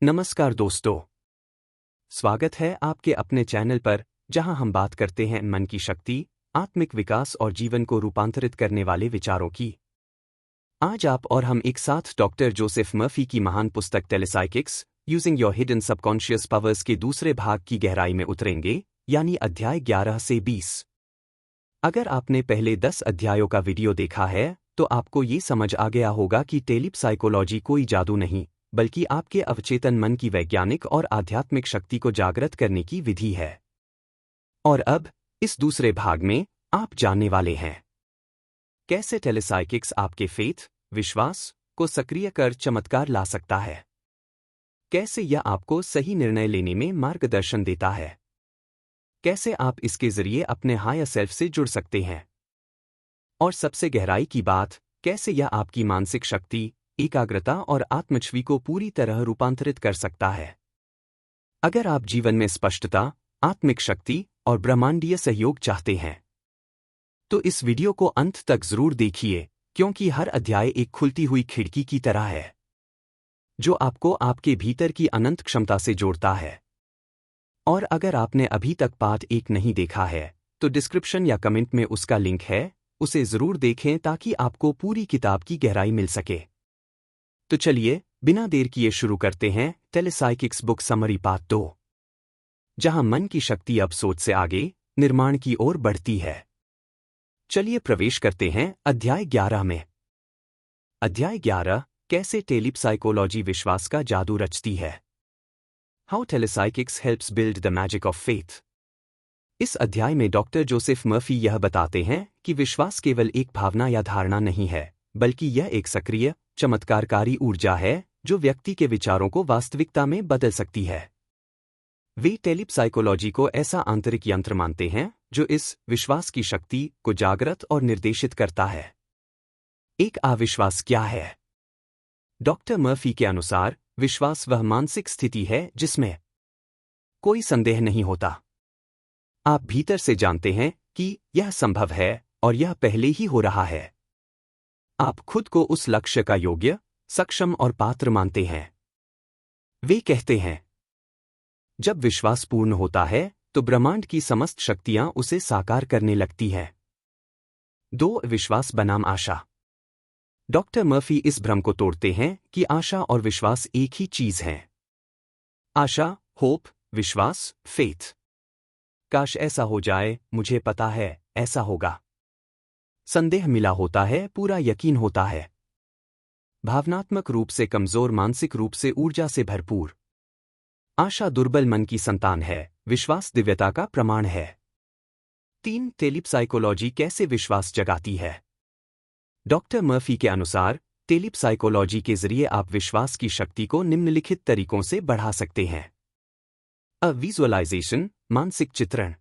नमस्कार दोस्तों, स्वागत है आपके अपने चैनल पर जहां हम बात करते हैं मन की शक्ति, आत्मिक विकास और जीवन को रूपांतरित करने वाले विचारों की। आज आप और हम एक साथ डॉक्टर जोसेफ मर्फी की महान पुस्तक telepsychics using your hidden subconscious powers के दूसरे भाग की गहराई में उतरेंगे, यानी अध्याय 11 से 20। अगर आपने पहले 10 अध्यायों का वीडियो देखा है तो आपको ये समझ आ गया होगा कि टेलीसाइकोलॉजी कोई जादू नहीं, बल्कि आपके अवचेतन मन की वैज्ञानिक और आध्यात्मिक शक्ति को जागृत करने की विधि है। और अब इस दूसरे भाग में आप जानने वाले हैं कैसे टेलीसाइकिक्स आपके फेथ, विश्वास को सक्रिय कर चमत्कार ला सकता है, कैसे यह आपको सही निर्णय लेने में मार्गदर्शन देता है, कैसे आप इसके जरिए अपने हायर सेल्फ से जुड़ सकते हैं, और सबसे गहराई की बात, कैसे यह आपकी मानसिक शक्ति, एकाग्रता और आत्मछवि को पूरी तरह रूपांतरित कर सकता है। अगर आप जीवन में स्पष्टता, आत्मिक शक्ति और ब्रह्मांडीय सहयोग चाहते हैं तो इस वीडियो को अंत तक जरूर देखिए, क्योंकि हर अध्याय एक खुलती हुई खिड़की की तरह है जो आपको आपके भीतर की अनंत क्षमता से जोड़ता है। और अगर आपने अभी तक पार्ट 1 नहीं देखा है तो डिस्क्रिप्शन या कमेंट में उसका लिंक है, उसे जरूर देखें ताकि आपको पूरी किताब की गहराई मिल सके। तो चलिए बिना देर किए शुरू करते हैं टेलीसाइकिक्स बुक समरी पार्ट 2, जहां मन की शक्ति अब सोच से आगे निर्माण की ओर बढ़ती है। चलिए प्रवेश करते हैं अध्याय 11 में। अध्याय 11, कैसे टेलीसाइकोलॉजी विश्वास का जादू रचती है। How telepsychics helps build the magic of faith. इस अध्याय में डॉक्टर जोसेफ मर्फी यह बताते हैं कि विश्वास केवल एक भावना या धारणा नहीं है, बल्कि यह एक सक्रिय, चमत्कारकारी ऊर्जा है जो व्यक्ति के विचारों को वास्तविकता में बदल सकती है। वे टेलीसाइकोलॉजी को ऐसा आंतरिक यंत्र मानते हैं जो इस विश्वास की शक्ति को जागृत और निर्देशित करता है। एक अविश्वास क्या है? डॉक्टर मर्फी के अनुसार विश्वास वह मानसिक स्थिति है जिसमें कोई संदेह नहीं होता। आप भीतर से जानते हैं कि यह संभव है और यह पहले ही हो रहा है। आप खुद को उस लक्ष्य का योग्य, सक्षम और पात्र मानते हैं। वे कहते हैं, जब विश्वास पूर्ण होता है तो ब्रह्मांड की समस्त शक्तियां उसे साकार करने लगती हैं। 2 विश्वास बनाम आशा। डॉक्टर मर्फी इस भ्रम को तोड़ते हैं कि आशा और विश्वास एक ही चीज हैं। आशा, होप, विश्वास, फेथ। काश ऐसा हो जाए, मुझे पता है ऐसा होगा। संदेह मिला होता है, पूरा यकीन होता है। भावनात्मक रूप से कमजोर, मानसिक रूप से ऊर्जा से भरपूर। आशा दुर्बल मन की संतान है, विश्वास दिव्यता का प्रमाण है। 3 टेलीसाइकोलॉजी कैसे विश्वास जगाती है। डॉक्टर मर्फी के अनुसार टेलीसाइकोलॉजी के जरिए आप विश्वास की शक्ति को निम्नलिखित तरीकों से बढ़ा सकते हैं। विजुअलाइजेशन, मानसिक चित्रण।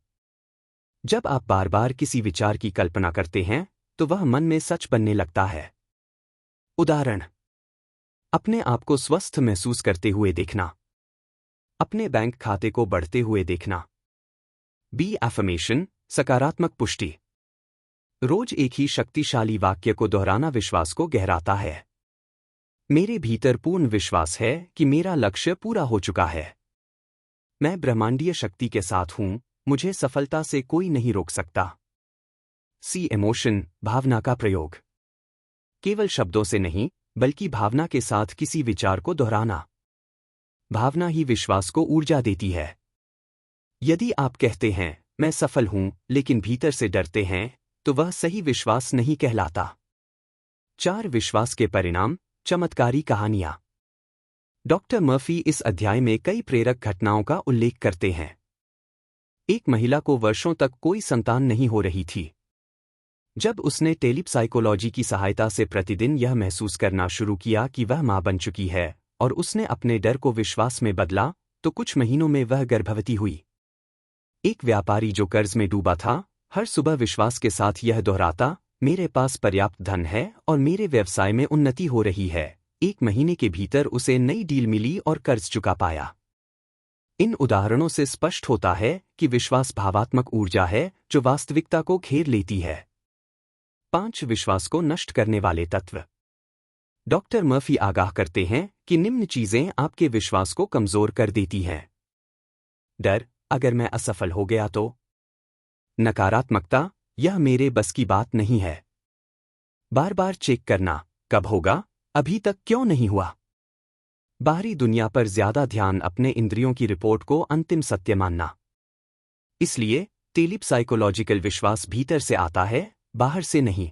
जब आप बार बार किसी विचार की कल्पना करते हैं तो वह मन में सच बनने लगता है। उदाहरण, अपने आप को स्वस्थ महसूस करते हुए देखना, अपने बैंक खाते को बढ़ते हुए देखना। बी एफर्मेशन, सकारात्मक पुष्टि। रोज एक ही शक्तिशाली वाक्य को दोहराना विश्वास को गहराता है। मेरे भीतर पूर्ण विश्वास है कि मेरा लक्ष्य पूरा हो चुका है। मैं ब्रह्मांडीय शक्ति के साथ हूं, मुझे सफलता से कोई नहीं रोक सकता। सी इमोशन, भावना का प्रयोग। केवल शब्दों से नहीं, बल्कि भावना के साथ किसी विचार को दोहराना। भावना ही विश्वास को ऊर्जा देती है। यदि आप कहते हैं, मैं सफल हूं, लेकिन भीतर से डरते हैं, तो वह सही विश्वास नहीं कहलाता। 4 विश्वास के परिणाम, चमत्कारी कहानियां। डॉक्टर मर्फी इस अध्याय में कई प्रेरक घटनाओं का उल्लेख करते हैं। एक महिला को वर्षों तक कोई संतान नहीं हो रही थी। जब उसने टेलीसाइकोलॉजी की सहायता से प्रतिदिन यह महसूस करना शुरू किया कि वह मां बन चुकी है और उसने अपने डर को विश्वास में बदला, तो कुछ महीनों में वह गर्भवती हुई। एक व्यापारी जो कर्ज में डूबा था, हर सुबह विश्वास के साथ यह दोहराता, मेरे पास पर्याप्त धन है और मेरे व्यवसाय में उन्नति हो रही है। 1 महीने के भीतर उसे नई डील मिली और कर्ज चुका पाया। इन उदाहरणों से स्पष्ट होता है कि विश्वास भावात्मक ऊर्जा है जो वास्तविकता को घेर लेती है। 5 विश्वास को नष्ट करने वाले तत्व। डॉक्टर मर्फी आगाह करते हैं कि निम्न चीजें आपके विश्वास को कमजोर कर देती हैं। डर, अगर मैं असफल हो गया तो। नकारात्मकता, यह मेरे बस की बात नहीं है। बार बार चेक करना, कब होगा, अभी तक क्यों नहीं हुआ। बाहरी दुनिया पर ज्यादा ध्यान, अपने इंद्रियों की रिपोर्ट को अंतिम सत्य मानना। इसलिए टेलिप साइकोलॉजिकल विश्वास भीतर से आता है, बाहर से नहीं।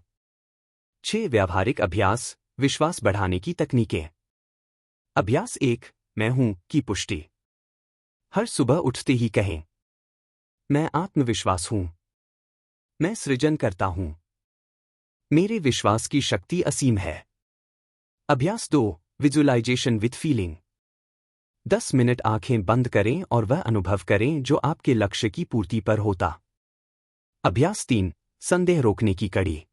6 व्यावहारिक अभ्यास विश्वास बढ़ाने की तकनीकें। अभ्यास 1, मैं हूं की पुष्टि। हर सुबह उठते ही कहें, मैं आत्मविश्वास हूं। मैं सृजन करता हूं। मेरे विश्वास की शक्ति असीम है। अभ्यास 2, विजुअलाइजेशन विथ फीलिंग। 10 मिनट आंखें बंद करें और वह अनुभव करें जो आपके लक्ष्य की पूर्ति पर होता। अभ्यास 3, संदेह रोकने की कड़ी।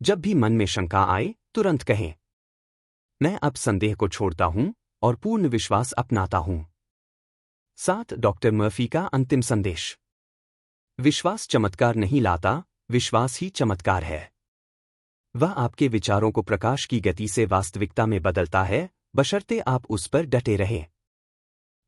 जब भी मन में शंका आए, तुरंत कहें, मैं अब संदेह को छोड़ता हूं और पूर्ण विश्वास अपनाता हूं। 7, डॉक्टर मर्फी का अंतिम संदेश। विश्वास चमत्कार नहीं लाता, विश्वास ही चमत्कार है। वह आपके विचारों को प्रकाश की गति से वास्तविकता में बदलता है, बशर्ते आप उस पर डटे रहें।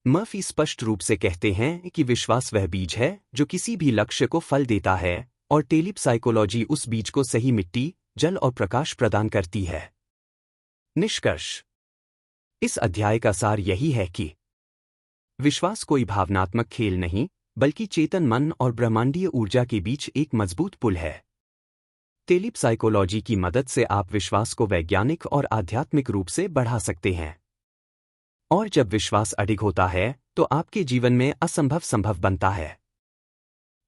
मर्फी स्पष्ट रूप से कहते हैं कि विश्वास वह बीज है जो किसी भी लक्ष्य को फल देता है, और टेलिप साइकोलॉजी उस बीज को सही मिट्टी, जल और प्रकाश प्रदान करती है। निष्कर्ष, इस अध्याय का सार यही है कि विश्वास कोई भावनात्मक खेल नहीं, बल्कि चेतन मन और ब्रह्मांडीय ऊर्जा के बीच एक मजबूत पुल है। टेलिप साइकोलॉजी की मदद से आप विश्वास को वैज्ञानिक और आध्यात्मिक रूप से बढ़ा सकते हैं। और जब विश्वास अडिग होता है, तो आपके जीवन में असंभव संभव बनता है।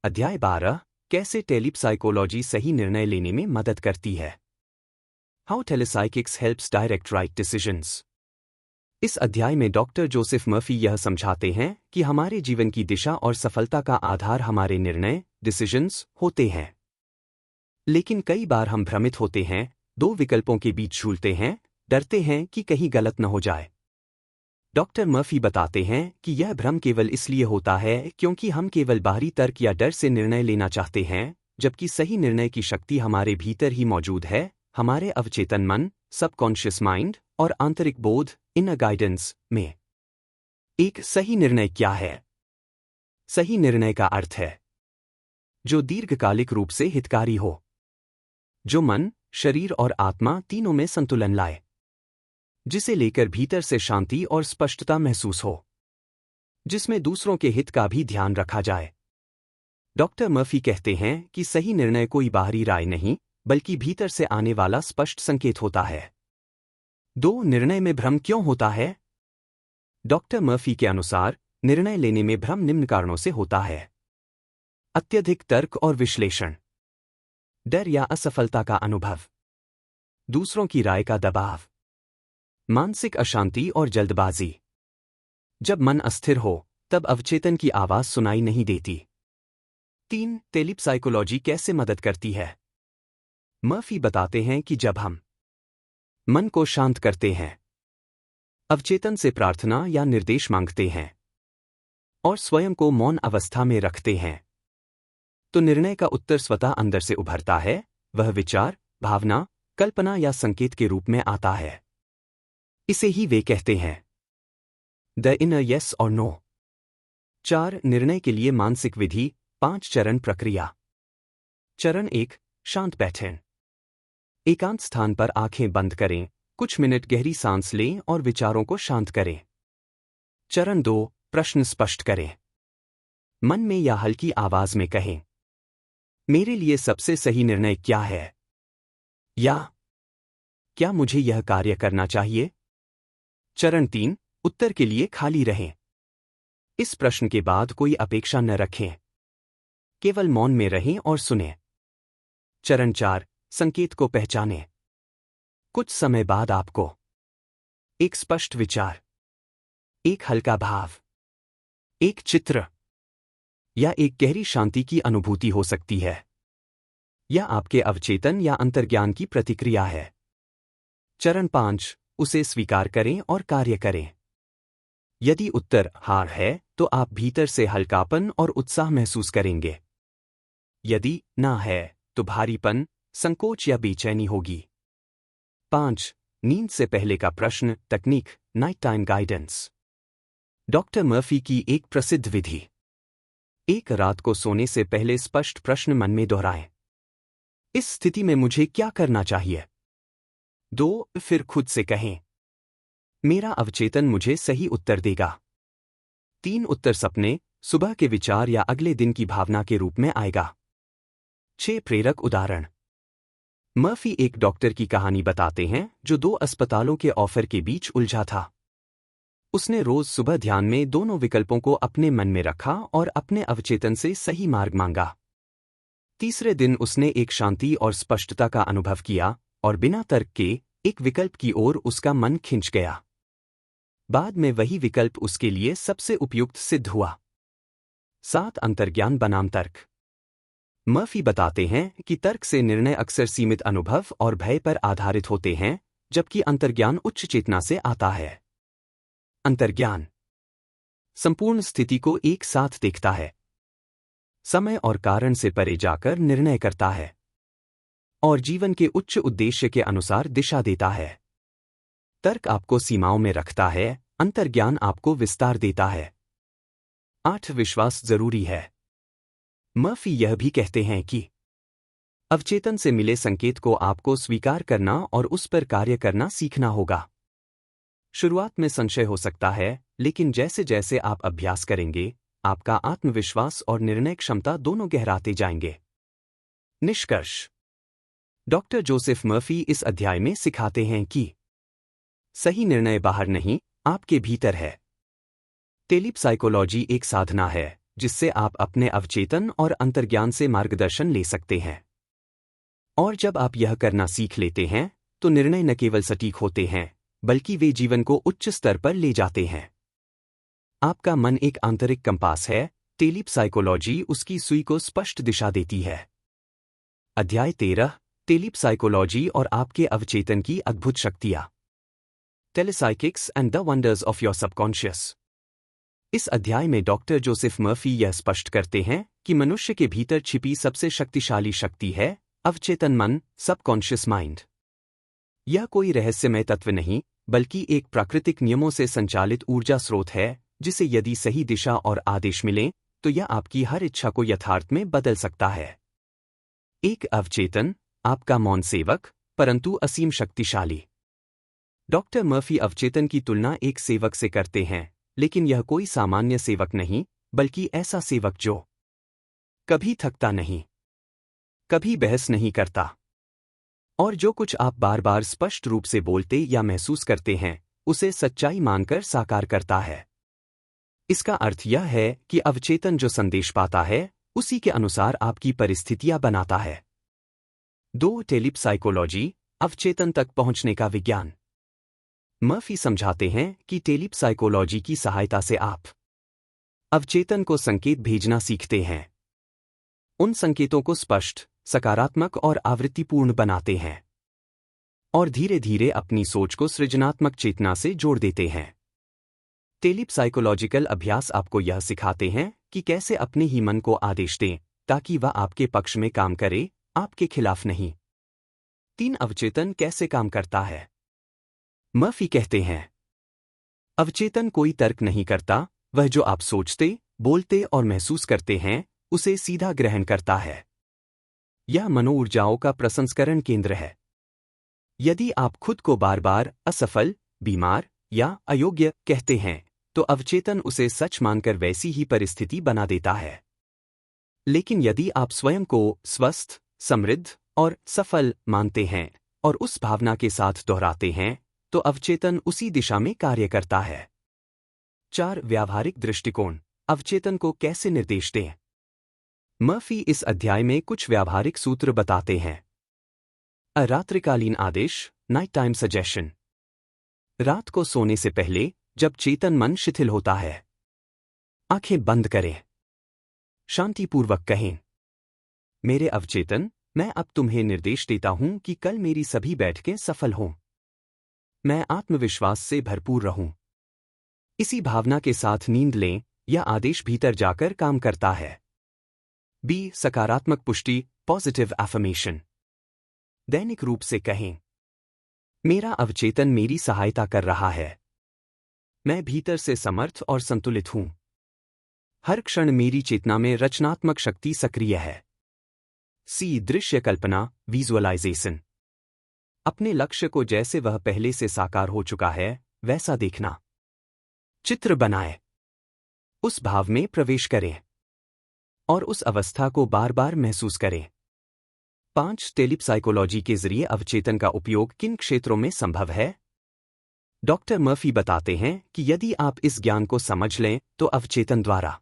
अध्याय 12, कैसे टेलिप साइकोलॉजी सही निर्णय लेने में मदद करती है। How telepsychics helps direct right decisions. इस अध्याय में डॉक्टर जोसेफ मर्फी यह समझाते हैं कि हमारे जीवन की दिशा और सफलता का आधार हमारे निर्णय, डिसीजंस, होते हैं। लेकिन कई बार हम भ्रमित होते हैं, 2 विकल्पों के बीच झूलते हैं, डरते हैं कि कहीं गलत न हो जाए। डॉक्टर मर्फी बताते हैं कि यह भ्रम केवल इसलिए होता है क्योंकि हम केवल बाहरी तर्क या डर से निर्णय लेना चाहते हैं, जबकि सही निर्णय की शक्ति हमारे भीतर ही मौजूद है, हमारे अवचेतन मन, सबकॉन्शियस माइंड और आंतरिक बोध, इनर गाइडेंस में। एक सही निर्णय क्या है? सही निर्णय का अर्थ है जो दीर्घकालिक रूप से हितकारी हो, जो मन, शरीर और आत्मा तीनों में संतुलन लाए, जिसे लेकर भीतर से शांति और स्पष्टता महसूस हो, जिसमें दूसरों के हित का भी ध्यान रखा जाए। डॉक्टर मर्फी कहते हैं कि सही निर्णय कोई बाहरी राय नहीं, बल्कि भीतर से आने वाला स्पष्ट संकेत होता है। 2, निर्णय में भ्रम क्यों होता है? डॉक्टर मर्फी के अनुसार निर्णय लेने में भ्रम निम्न कारणों से होता है। अत्यधिक तर्क और विश्लेषण, डर या असफलता का अनुभव, दूसरों की राय का दबाव, मानसिक अशांति और जल्दबाजी। जब मन अस्थिर हो, तब अवचेतन की आवाज सुनाई नहीं देती। 3, टेलिप साइकोलॉजी कैसे मदद करती है? मर्फी बताते हैं कि जब हम मन को शांत करते हैं, अवचेतन से प्रार्थना या निर्देश मांगते हैं, और स्वयं को मौन अवस्था में रखते हैं, तो निर्णय का उत्तर स्वतः अंदर से उभरता है। वह विचार, भावना, कल्पना या संकेत के रूप में आता है। इसे ही वे कहते हैं द इनर यस और नो। 4, निर्णय के लिए मानसिक विधि, 5 चरण प्रक्रिया। चरण 1, शांत बैठें। एकांत स्थान पर आंखें बंद करें, कुछ मिनट गहरी सांस लें और विचारों को शांत करें। चरण 2, प्रश्न स्पष्ट करें। मन में या हल्की आवाज में कहें, मेरे लिए सबसे सही निर्णय क्या है? या क्या मुझे यह कार्य करना चाहिए? चरण 3, उत्तर के लिए खाली रहें। इस प्रश्न के बाद कोई अपेक्षा न रखें, केवल मौन में रहें और सुनें। चरण 4, संकेत को पहचानें। कुछ समय बाद आपको एक स्पष्ट विचार, एक हल्का भाव, एक चित्र या एक गहरी शांति की अनुभूति हो सकती है। यह आपके अवचेतन या अंतर्ज्ञान की प्रतिक्रिया है। चरण 5, उसे स्वीकार करें और कार्य करें। यदि उत्तर हाँ है, तो आप भीतर से हल्कापन और उत्साह महसूस करेंगे। यदि ना है, तो भारीपन, संकोच या बेचैनी होगी। 5, नींद से पहले का प्रश्न तकनीक night time guidance. Doctor Murphy की एक प्रसिद्ध विधि। एक रात को सोने से पहले स्पष्ट प्रश्न मन में दोहराएं। इस स्थिति में मुझे क्या करना चाहिए? 2. फिर खुद से कहें, मेरा अवचेतन मुझे सही उत्तर देगा। 3. उत्तर सपने, सुबह के विचार या अगले दिन की भावना के रूप में आएगा। 6. प्रेरक उदाहरण। मर्फी एक डॉक्टर की कहानी बताते हैं जो 2 अस्पतालों के ऑफर के बीच उलझा था। उसने रोज सुबह ध्यान में दोनों विकल्पों को अपने मन में रखा और अपने अवचेतन से सही मार्ग मांगा। तीसरे दिन उसने एक शांति और स्पष्टता का अनुभव किया और बिना तर्क के एक विकल्प की ओर उसका मन खिंच गया। बाद में वही विकल्प उसके लिए सबसे उपयुक्त सिद्ध हुआ। 7. अंतर्ज्ञान बनाम तर्क। मर्फी बताते हैं कि तर्क से निर्णय अक्सर सीमित अनुभव और भय पर आधारित होते हैं, जबकि अंतर्ज्ञान उच्च चेतना से आता है। अंतर्ज्ञान संपूर्ण स्थिति को एक साथ देखता है, समय और कारण से परे जाकर निर्णय करता है और जीवन के उच्च उद्देश्य के अनुसार दिशा देता है। तर्क आपको सीमाओं में रखता है, अंतर्ज्ञान आपको विस्तार देता है। 8. विश्वास जरूरी है। मर्फी यह भी कहते हैं कि अवचेतन से मिले संकेत को आपको स्वीकार करना और उस पर कार्य करना सीखना होगा। शुरुआत में संशय हो सकता है, लेकिन जैसे जैसे आप अभ्यास करेंगे, आपका आत्मविश्वास और निर्णय क्षमता दोनों गहराते जाएंगे। निष्कर्ष। डॉक्टर जोसेफ मर्फी इस अध्याय में सिखाते हैं कि सही निर्णय बाहर नहीं, आपके भीतर है। टेलीप साइकोलॉजी एक साधना है जिससे आप अपने अवचेतन और अंतर्ज्ञान से मार्गदर्शन ले सकते हैं। और जब आप यह करना सीख लेते हैं, तो निर्णय न केवल सटीक होते हैं, बल्कि वे जीवन को उच्च स्तर पर ले जाते हैं। आपका मन एक आंतरिक कंपास है, टेलीप साइकोलॉजी उसकी सुई को स्पष्ट दिशा देती है। अध्याय 13, टेलीप साइकोलॉजी और आपके अवचेतन की अद्भुत शक्तियां। Telepsychics and the wonders of your subconscious. इस अध्याय में डॉक्टर जोसेफ मर्फी यह स्पष्ट करते हैं कि मनुष्य के भीतर छिपी सबसे शक्तिशाली शक्ति है अवचेतन मन, सबकॉन्शियस माइंड। यह कोई रहस्यमय तत्व नहीं, बल्कि एक प्राकृतिक नियमों से संचालित ऊर्जा स्रोत है, जिसे यदि सही दिशा और आदेश मिलें, तो यह आपकी हर इच्छा को यथार्थ में बदल सकता है। एक अवचेतन, आपका मौन सेवक, परंतु असीम शक्तिशाली। डॉक्टर मर्फी अवचेतन की तुलना एक सेवक से करते हैं, लेकिन यह कोई सामान्य सेवक नहीं, बल्कि ऐसा सेवक जो कभी थकता नहीं, कभी बहस नहीं करता, और जो कुछ आप बार बार स्पष्ट रूप से बोलते या महसूस करते हैं, उसे सच्चाई मानकर साकार करता है। इसका अर्थ यह है कि अवचेतन जो संदेश पाता है, उसी के अनुसार आपकी परिस्थितियां बनाता है। 2. टेलीप साइकोलॉजी, अवचेतन तक पहुंचने का विज्ञान। मर्फी समझाते हैं कि टेलीप साइकोलॉजी की सहायता से आप अवचेतन को संकेत भेजना सीखते हैं। उन संकेतों को स्पष्ट, सकारात्मक और आवृत्तिपूर्ण बनाते हैं और धीरे धीरे अपनी सोच को सृजनात्मक चेतना से जोड़ देते हैं। टेलीप साइकोलॉजिकल अभ्यास आपको यह सिखाते हैं कि कैसे अपने ही मन को आदेश दें, ताकि वह आपके पक्ष में काम करे, आपके खिलाफ नहीं। 3. अवचेतन कैसे काम करता है। मर्फी कहते हैं, अवचेतन कोई तर्क नहीं करता, वह जो आप सोचते, बोलते और महसूस करते हैं, उसे सीधा ग्रहण करता है। यह मनोऊर्जाओं का प्रसंस्करण केंद्र है। यदि आप खुद को बार बार असफल, बीमार या अयोग्य कहते हैं, तो अवचेतन उसे सच मानकर वैसी ही परिस्थिति बना देता है। लेकिन यदि आप स्वयं को स्वस्थ, समृद्ध और सफल मानते हैं और उस भावना के साथ दोहराते हैं, तो अवचेतन उसी दिशा में कार्य करता है। 4. व्यावहारिक दृष्टिकोण, अवचेतन को कैसे निर्देश दें। मर्फी इस अध्याय में कुछ व्यावहारिक सूत्र बताते हैं। रात्रिकालीन आदेश, नाइट टाइम सजेशन। रात को सोने से पहले, जब चेतन मन शिथिल होता है, आंखें बंद करें। शांतिपूर्वक कहें, मेरे अवचेतन, मैं अब तुम्हें निर्देश देता हूं कि कल मेरी सभी बैठकें सफल हों। मैं आत्मविश्वास से भरपूर रहूं। इसी भावना के साथ नींद लें, यह आदेश भीतर जाकर काम करता है। बी. सकारात्मक पुष्टि, पॉजिटिव एफर्मेशन। दैनिक रूप से कहें, मेरा अवचेतन मेरी सहायता कर रहा है। मैं भीतर से समर्थ और संतुलित हूं। हर क्षण मेरी चेतना में रचनात्मक शक्ति सक्रिय है। सी दृश्य कल्पना, विजुअलाइजेशन। अपने लक्ष्य को जैसे वह पहले से साकार हो चुका है वैसा देखना। चित्र बनाएं, उस भाव में प्रवेश करें और उस अवस्था को बार बार महसूस करें। 5 टेलिप साइकोलॉजी के जरिए अवचेतन का उपयोग किन क्षेत्रों में संभव है? डॉक्टर मर्फी बताते हैं कि यदि आप इस ज्ञान को समझ लें तो अवचेतन द्वारा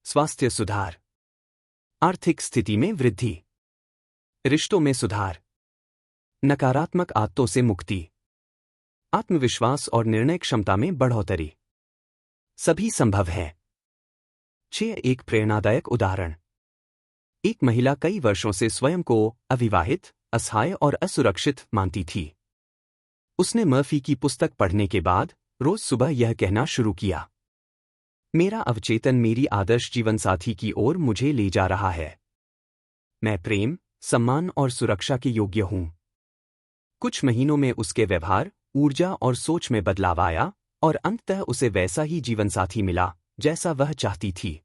स्वास्थ्य सुधार, आर्थिक स्थिति में वृद्धि, रिश्तों में सुधार, नकारात्मक आदतों से मुक्ति, आत्मविश्वास और निर्णय क्षमता में बढ़ोतरी सभी संभव है। 6 एक प्रेरणादायक उदाहरण। एक महिला कई वर्षों से स्वयं को अविवाहित, असहाय और असुरक्षित मानती थी। उसने मर्फी की पुस्तक पढ़ने के बाद रोज सुबह यह कहना शुरू किया, मेरा अवचेतन मेरी आदर्श जीवनसाथी की ओर मुझे ले जा रहा है। मैं प्रेम, सम्मान और सुरक्षा के योग्य हूं। कुछ महीनों में उसके व्यवहार, ऊर्जा और सोच में बदलाव आया और अंततः उसे वैसा ही जीवनसाथी मिला जैसा वह चाहती थी।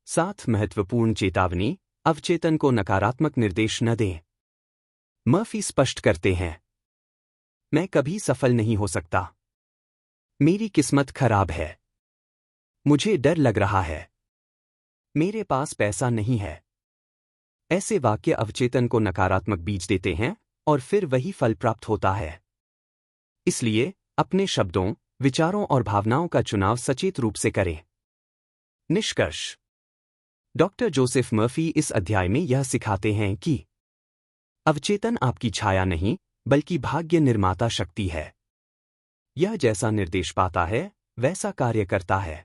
7 महत्वपूर्ण चेतावनी, अवचेतन को नकारात्मक निर्देश न दें। मर्फी स्पष्ट करते हैं, मैं कभी सफल नहीं हो सकता। मेरी किस्मत खराब है। मुझे डर लग रहा है। मेरे पास पैसा नहीं है। ऐसे वाक्य अवचेतन को नकारात्मक बीज देते हैं और फिर वही फल प्राप्त होता है। इसलिए अपने शब्दों, विचारों और भावनाओं का चुनाव सचेत रूप से करें। निष्कर्ष। डॉक्टर जोसेफ मर्फी इस अध्याय में यह सिखाते हैं कि अवचेतन आपकी छाया नहीं बल्कि भाग्य निर्माता शक्ति है। यह जैसा निर्देश पाता है वैसा कार्य करता है।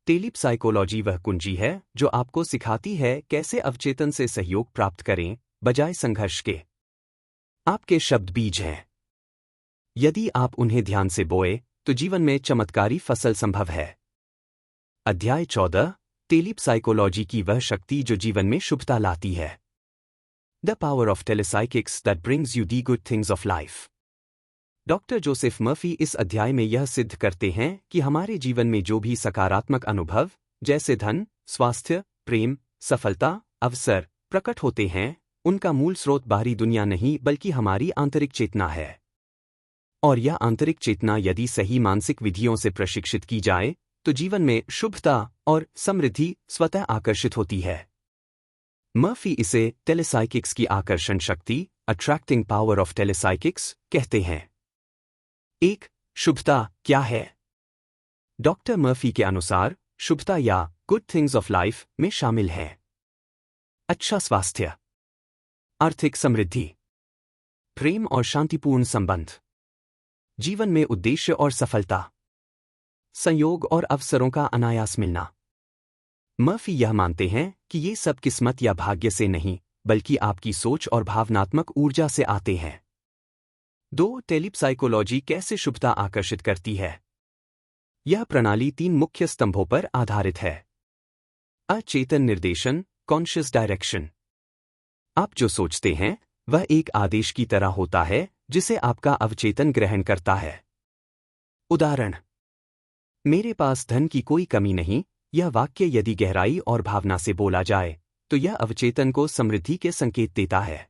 टेलिप साइकोलॉजी वह कुंजी है जो आपको सिखाती है कैसे अवचेतन से सहयोग प्राप्त करें बजाय संघर्ष के। आपके शब्द बीज हैं। यदि आप उन्हें ध्यान से बोए तो जीवन में चमत्कारी फसल संभव है। अध्याय 14, टेलिप साइकोलॉजी की वह शक्ति जो जीवन में शुभता लाती है। The power of telepsychics that brings you the good things of life. Doctor Joseph Murphy इस अध्याय में यह सिद्ध करते हैं कि हमारे जीवन में जो भी सकारात्मक अनुभव जैसे धन, स्वास्थ्य, प्रेम, सफलता, अवसर प्रकट होते हैं उनका मूल स्रोत बाहरी दुनिया नहीं बल्कि हमारी आंतरिक चेतना है। और यह आंतरिक चेतना यदि सही मानसिक विधियों से प्रशिक्षित की जाए तो जीवन में शुभता और समृद्धि स्वतः आकर्षित होती है। मर्फी इसे टेलीसाइकिक्स की आकर्षण शक्ति, अट्रैक्टिंग पावर ऑफ टेलीसाइकिक्स कहते हैं। 1. शुभता क्या है? डॉक्टर मर्फी के अनुसार शुभता या गुड थिंग्स ऑफ लाइफ में शामिल है अच्छा स्वास्थ्य, आर्थिक समृद्धि, प्रेम और शांतिपूर्ण संबंध, जीवन में उद्देश्य और सफलता, संयोग और अवसरों का अनायास मिलना। मर्फी यह मानते हैं कि ये सब किस्मत या भाग्य से नहीं बल्कि आपकी सोच और भावनात्मक ऊर्जा से आते हैं। 2. टेलिप साइकोलॉजी कैसे शुभता आकर्षित करती है? यह प्रणाली 3 मुख्य स्तंभों पर आधारित है। अचेतन निर्देशन, कॉन्शियस डायरेक्शन। आप जो सोचते हैं वह एक आदेश की तरह होता है जिसे आपका अवचेतन ग्रहण करता है। उदाहरण, मेरे पास धन की कोई कमी नहीं। यह वाक्य यदि गहराई और भावना से बोला जाए तो यह अवचेतन को समृद्धि के संकेत देता है।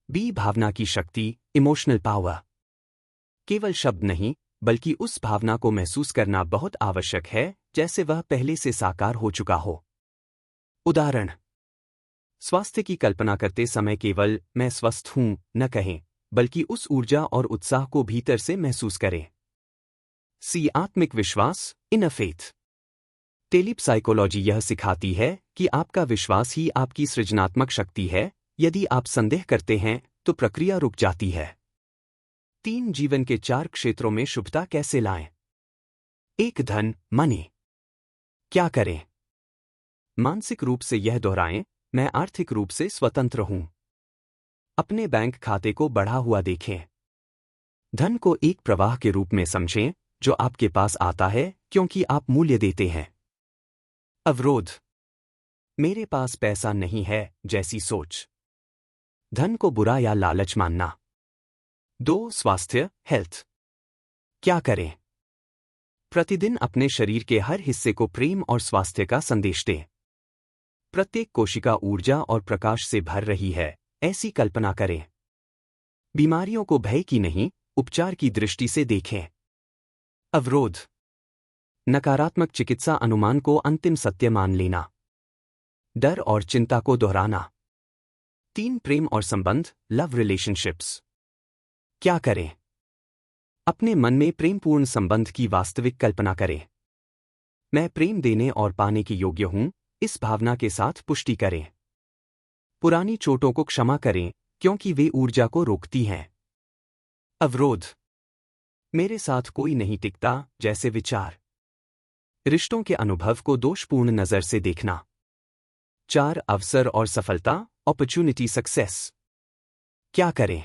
बी. भावना की शक्ति, इमोशनल पावर। केवल शब्द नहीं बल्कि उस भावना को महसूस करना बहुत आवश्यक है जैसे वह पहले से साकार हो चुका हो। उदाहरण, स्वास्थ्य की कल्पना करते समय केवल मैं स्वस्थ हूं न कहें बल्कि उस ऊर्जा और उत्साह को भीतर से महसूस करें। सी. आत्मिक विश्वास, इनर फेथ। टेलिप साइकोलॉजी यह सिखाती है कि आपका विश्वास ही आपकी सृजनात्मक शक्ति है। यदि आप संदेह करते हैं तो प्रक्रिया रुक जाती है। 3. जीवन के 4 क्षेत्रों में शुभता कैसे लाएं? 1. धन, मनी। क्या करें? मानसिक रूप से यह दोहराएं, मैं आर्थिक रूप से स्वतंत्र हूं। अपने बैंक खाते को बढ़ा हुआ देखें। धन को एक प्रवाह के रूप में समझें जो आपके पास आता है क्योंकि आप मूल्य देते हैं। अवरोध, मेरे पास पैसा नहीं है जैसी सोच। धन को बुरा या लालच मानना। 2. स्वास्थ्य हेल्थ। क्या करें? प्रतिदिन अपने शरीर के हर हिस्से को प्रेम और स्वास्थ्य का संदेश दें। प्रत्येक कोशिका ऊर्जा और प्रकाश से भर रही है, ऐसी कल्पना करें। बीमारियों को भय की नहीं, उपचार की दृष्टि से देखें। अवरोध। नकारात्मक चिकित्सा अनुमान को अंतिम सत्य मान लेना। डर और चिंता को दोहराना। 3. प्रेम और संबंध लव रिलेशनशिप्स। क्या करें? अपने मन में प्रेमपूर्ण संबंध की वास्तविक कल्पना करें। मैं प्रेम देने और पाने के योग्य हूं, इस भावना के साथ पुष्टि करें। पुरानी चोटों को क्षमा करें, क्योंकि वे ऊर्जा को रोकती हैं। अवरोध। मेरे साथ कोई नहीं टिकता जैसे विचार। रिश्तों के अनुभव को दोषपूर्ण नजर से देखना। 4. अवसर और सफलता अपॉर्चुनिटी सक्सेस। क्या करें?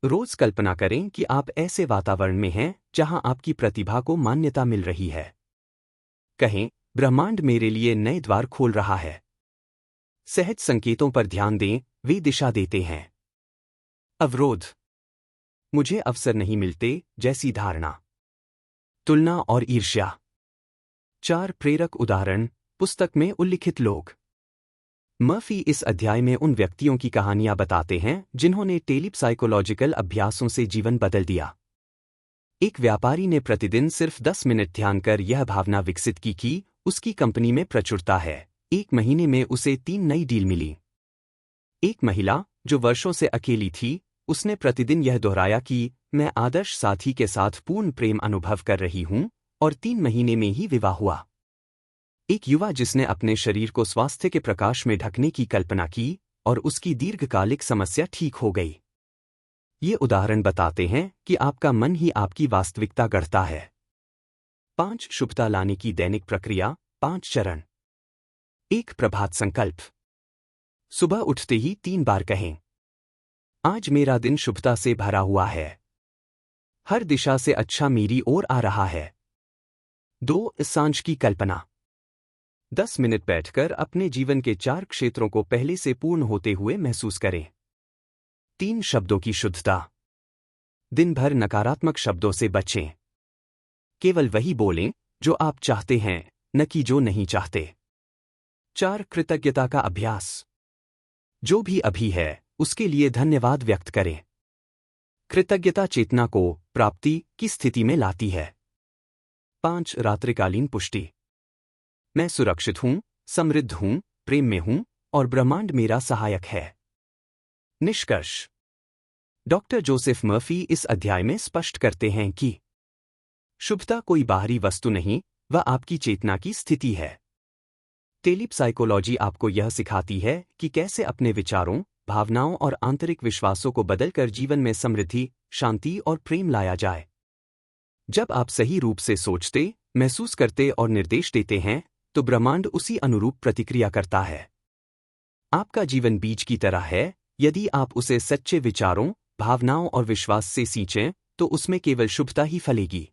रोज कल्पना करें कि आप ऐसे वातावरण में हैं जहां आपकी प्रतिभा को मान्यता मिल रही है। कहें, ब्रह्मांड मेरे लिए नए द्वार खोल रहा है। सहज संकेतों पर ध्यान दें, वे दिशा देते हैं। अवरोध। मुझे अवसर नहीं मिलते जैसी धारणा। तुलना और ईर्ष्या। 4. प्रेरक उदाहरण पुस्तक में उल्लिखित लोग। मर्फी इस अध्याय में उन व्यक्तियों की कहानियां बताते हैं जिन्होंने टेलीसाइकोलॉजिकल अभ्यासों से जीवन बदल दिया। एक व्यापारी ने प्रतिदिन सिर्फ 10 मिनट ध्यान कर यह भावना विकसित की कि उसकी कंपनी में प्रचुरता है। 1 महीने में उसे 3 नई डील मिली। एक महिला जो वर्षों से अकेली थी, उसने प्रतिदिन यह दोहराया कि मैं आदर्श साथी के साथ पूर्ण प्रेम अनुभव कर रही हूं, और 3 महीने में ही विवाह हुआ। एक युवा जिसने अपने शरीर को स्वास्थ्य के प्रकाश में ढकने की कल्पना की और उसकी दीर्घकालिक समस्या ठीक हो गई। ये उदाहरण बताते हैं कि आपका मन ही आपकी वास्तविकता गढ़ता है। 5. शुभता लाने की दैनिक प्रक्रिया 5 चरण। 1. प्रभात संकल्प। सुबह उठते ही 3 बार कहें, आज मेरा दिन शुभता से भरा हुआ है। हर दिशा से अच्छा मेरी ओर आ रहा है। 2. सांझ की कल्पना। 10 मिनट बैठकर अपने जीवन के 4 क्षेत्रों को पहले से पूर्ण होते हुए महसूस करें। 3. शब्दों की शुद्धता। दिन भर नकारात्मक शब्दों से बचें। केवल वही बोलें जो आप चाहते हैं, न कि जो नहीं चाहते। 4. कृतज्ञता का अभ्यास। जो भी अभी है उसके लिए धन्यवाद व्यक्त करें। कृतज्ञता चेतना को प्राप्ति की स्थिति में लाती है। 5. रात्रिकालीन पुष्टि। मैं सुरक्षित हूं, समृद्ध हूं, प्रेम में हूं और ब्रह्मांड मेरा सहायक है। निष्कर्ष। डॉक्टर जोसेफ मर्फी इस अध्याय में स्पष्ट करते हैं कि शुभता कोई बाहरी वस्तु नहीं, वह आपकी चेतना की स्थिति है। टेलीसाइकोलॉजी आपको यह सिखाती है कि कैसे अपने विचारों, भावनाओं और आंतरिक विश्वासों को बदलकर जीवन में समृद्धि, शांति और प्रेम लाया जाए। जब आप सही रूप से सोचते, महसूस करते और निर्देश देते हैं, तो ब्रह्मांड उसी अनुरूप प्रतिक्रिया करता है। आपका जीवन बीज की तरह है, यदि आप उसे सच्चे विचारों, भावनाओं और विश्वास से सींचें, तो उसमें केवल शुभता ही फलेगी।